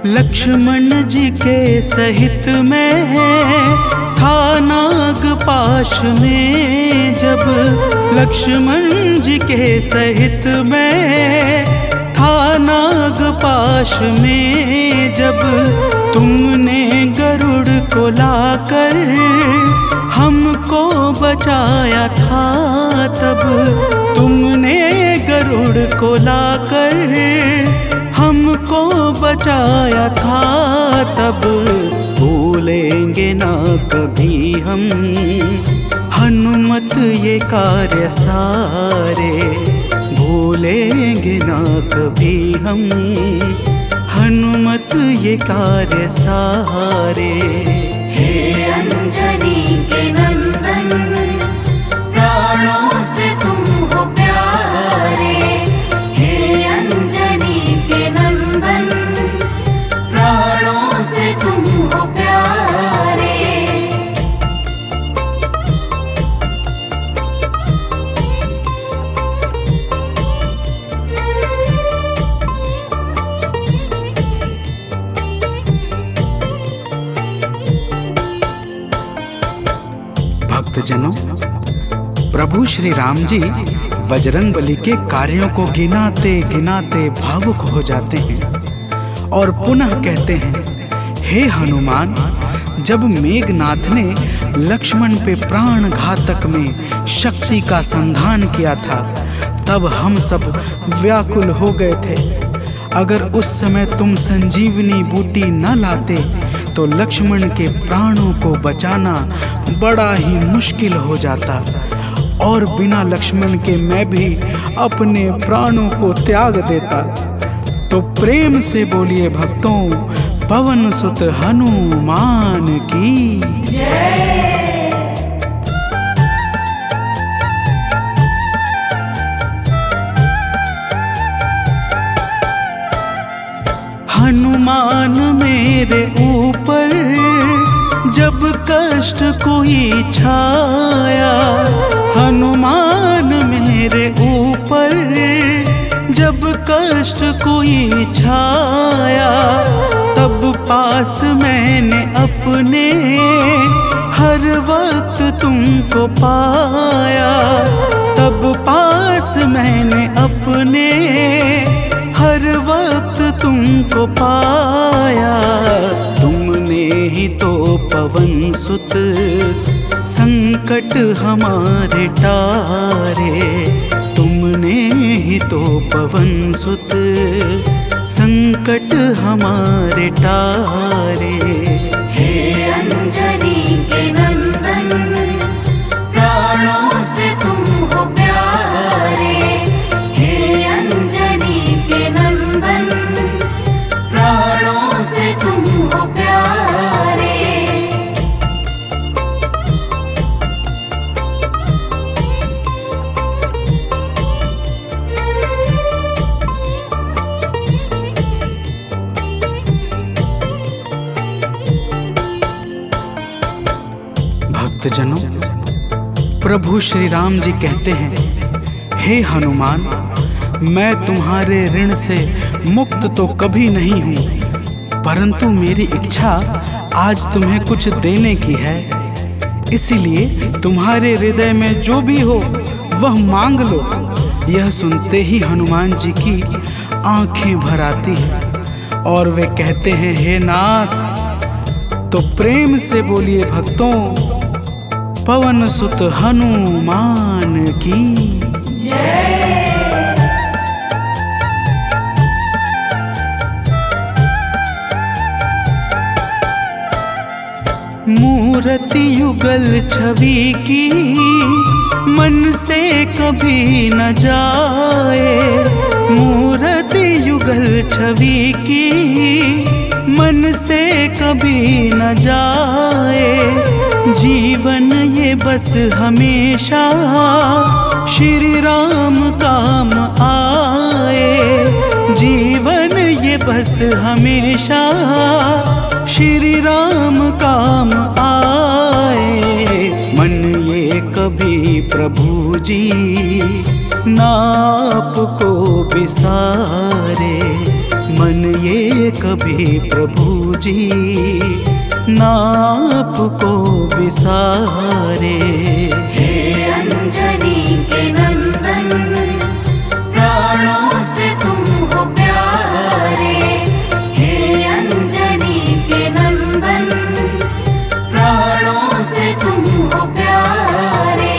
लक्ष्मण जी के सहित में था नागपाश में। जब लक्ष्मण जी के सहित में था नागपाश में। जब तुमने गरुड़ को लाकर हमको बचाया था, तब तुमने गरुड़ को लाकर हमको बचाया था। तब भूलेंगे ना कभी हम हनुमत ये कार्य सारे। भूलेंगे ना कभी हम हनुमत ये कार्य सारे। हे अंजनी के नंदन, प्राणों से तुम हो प्यारे। हे अंजनी के नंदन, प्राणों से तुम हो प्यारे। भक्तजनों, प्रभु श्री राम जी बजरंगबली के कार्यों को गिनाते गिनाते भावुक हो जाते हैं और पुनः कहते हैं, हे हनुमान, जब मेघनाथ ने लक्ष्मण पे प्राण घातक में शक्ति का संधान किया था, तब हम सब व्याकुल हो गए थे। अगर उस समय तुम संजीवनी बूटी न लाते तो लक्ष्मण के प्राणों को बचाना बड़ा ही मुश्किल हो जाता और बिना लक्ष्मण के मैं भी अपने प्राणों को त्याग देता। तो प्रेम से बोलिए भक्तों, पवन सुत हनुमान की जय। हनुमान मेरे ऊपर जब कष्ट कोई छाया, हनुमान मेरे ऊपर जब कष्ट कोई छाया, तब पास मैंने अपने हर वक्त तुमको पाया। तब पास मैंने अपने हर वक्त तुमको पाया। तुमने ही तो पवन सुत संकट हमारे टारे। तुमने ही तो पवन सुत संकट हमारे टारे। हे अंजनी के नंदन, प्राणों से तुम हो प्यारे। हे अंजनी के नंदन, प्राणों से तुम हो प्यारे। भक्तजनों, प्रभु श्री राम जी कहते हैं, हे हनुमान, मैं तुम्हारे ऋण से मुक्त तो कभी नहीं हूँ, परंतु मेरी इच्छा आज तुम्हें कुछ देने की है। इसीलिए तुम्हारे हृदय में जो भी हो वह मांग लो। यह सुनते ही हनुमान जी की आंखें भर आती हैं और वे कहते हैं, हे नाथ। तो प्रेम से बोलिए भक्तों, पवन सुत हनुमान की जय। मूर्ति युगल छवि की मन से कभी न जाए। मूर्ति युगल छवि की मन से कभी न जाए। जीवन ये बस हमेशा श्री राम काम आए। जीवन ये बस हमेशा श्री राम काम आए। मन ये कभी प्रभु जी नाप को बिसारे। मन ये कभी प्रभु जी नाप को बिसारे। हे अंजनी के नंदन, प्राणों से तुम हो प्यारे। हे अंजनी के नंदन, प्राणों से तुम हो प्यारे।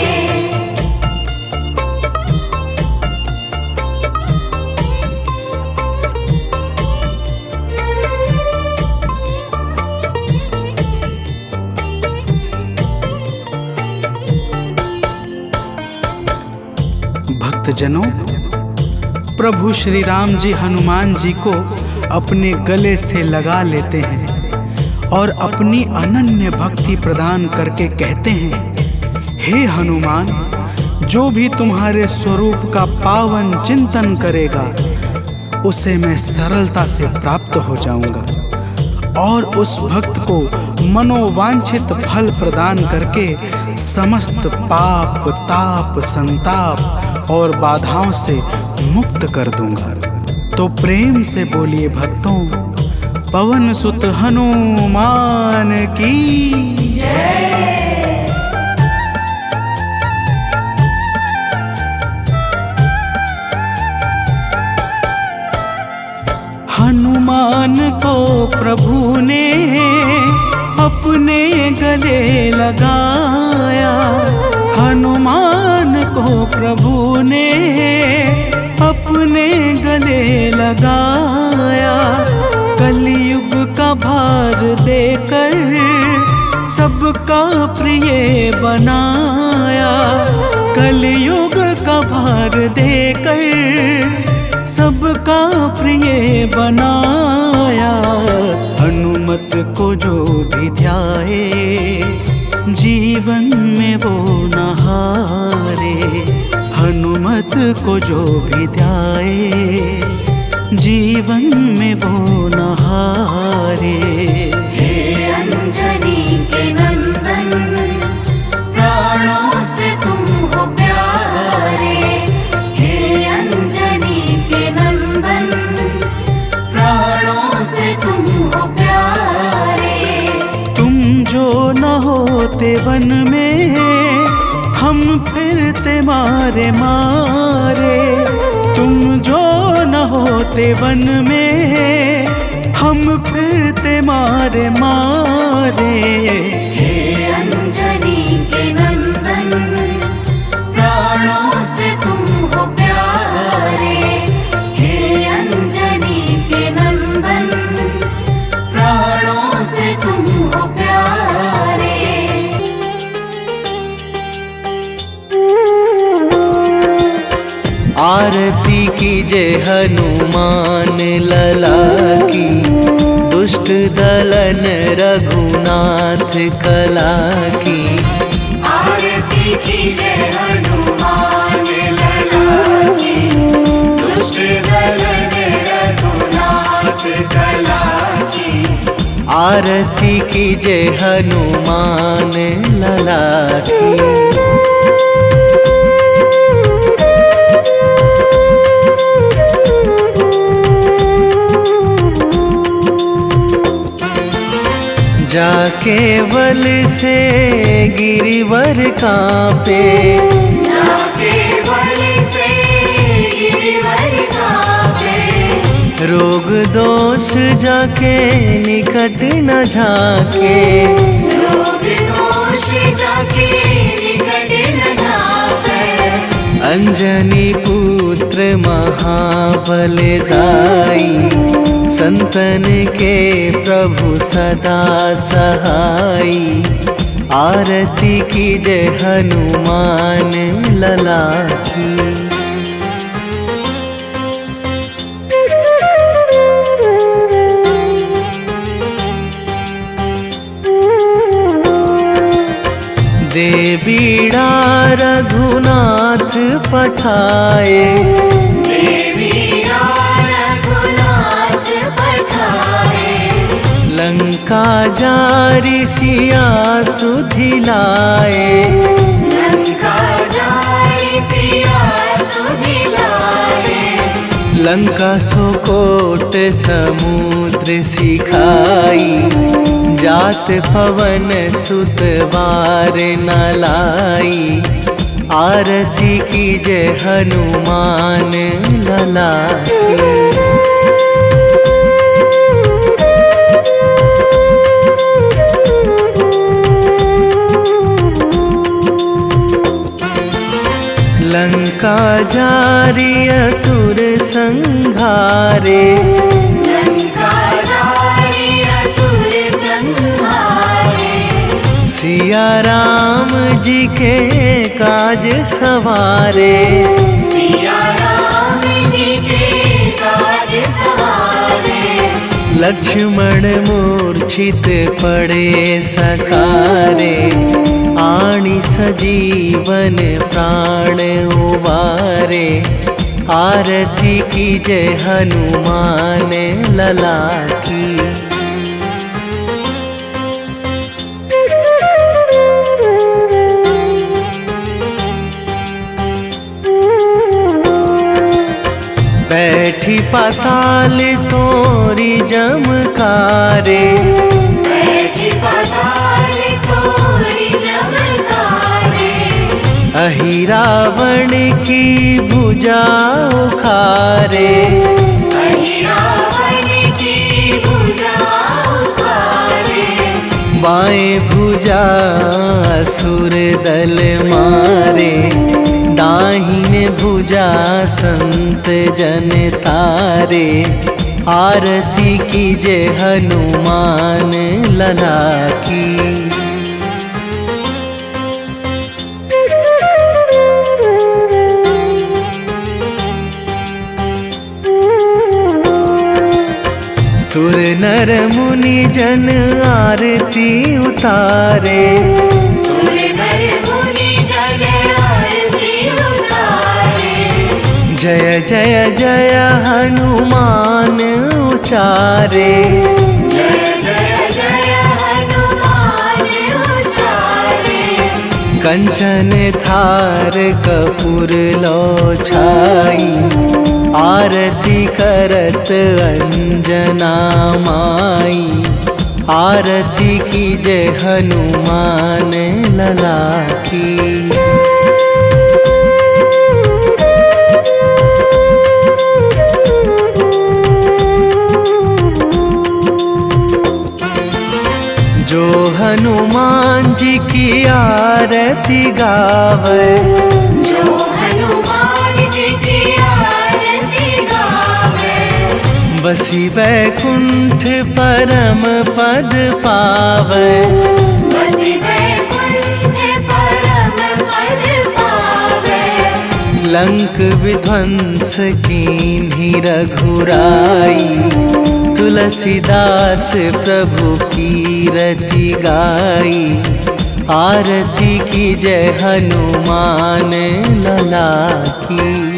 भक्तजनों, प्रभु श्री राम जी हनुमान जी को अपने गले से लगा लेते हैं और अपनी अनन्य भक्ति प्रदान करके कहते हैं, हे हनुमान, जो भी तुम्हारे स्वरूप का पावन चिंतन करेगा उसे मैं सरलता से प्राप्त हो जाऊंगा और उस भक्त को मनोवांछित फल प्रदान करके समस्त पाप, ताप, संताप और बाधाओं से मुक्त कर दूंगा। तो प्रेम से बोलिए भक्तों, पवन सुत हनुमान की जय। हनुमान को प्रभु ने अपने गले लगाया। हनुमान को प्रभु ने अपने गले लगाया। कलयुग का भार देकर सबका प्रिय बनाया। कलयुग का भार देकर सबका प्रिय बनाया। हनुमत को जो भी ध्याए जीवन में वो न हारे। हनुमत को जो भी ध्याए जीवन में वो न हारे। हे अंजनी के नंदन, प्राणों से तुम हो होते वन में हम फिरते मारे मारे। तुम जो न होते वन में हम फिरते मारे मारे। हे अंजनी के नंदन, प्राणों से तुम हो प्यारे। हे अंजनी के नंदन, प्राणों से तुम हो प्यारे। आरती कीजे हनुमान लला की, दुष्ट दलन रघुनाथ कला की। आरती कीजे हनुमान लला की, दुष्ट दलन रघुनाथ कला की। आरती कीजे हनुमान लला की। जाके वल से गिरिवर कांपे, जाके वल से गिरिवर कांपे। रोग दोष जाके निकट न झाके। रोग दोष जाके निकट न झाके। अंजनी पुत्र महाबलदाई, संतन के प्रभु सदा सहाई। आरती कीजे हनुमान लला की। दे बीड़ा रघुनाथ पठाए, लंका जारी सिया सुधिलाए। लंका जारी सिया सुधिलाए। लंका सुकोट समुद्र सिखाई, जात पवन सुत वार न लाई। आरती कीजे हनुमान लला की। लंका जारी असुर संहारे, लंका जारी असुर संहारे। सिया राम जी के काज सवारे। सिया राम जी के काज सवारे। लक्ष्मण मूर्छित पड़े सकारे, आणी सजीवन प्राण उबारे। आरती कीजे हनुमान लला की। बैठी पाताल तोरी जमकारे, बैठी पाताल तोरी जमकारे। अहि रावण की भुजा उखारे। अहि रावण की भुजा उखारे। बाएं भुजा असुर दल मारे, दाहिने भुजा संत जन तारे। आरती कीजे हनुमान लला की। सुर नर मुनि जन आरती उतारे। सुर नर मुनि जन आरती उतारे। जय जय जय हनुमान उचारे। जय जय जय हनुमान उचारे। कंचन थार कपूर लो छाई, आरती करत अंजना माई। आरती की जय हनुमान लला की। जो हनुमान जी की आरती गावे, जो हनुमान जी की आरती गावे, बसी वैकुंठ परम पद पावे, बसी वैकुंठ परम पद पावे। लंक विध्वंस कीन्ही रघुराई, तुलसीदास प्रभु की रति गाई। आरती की जय हनुमान लला की।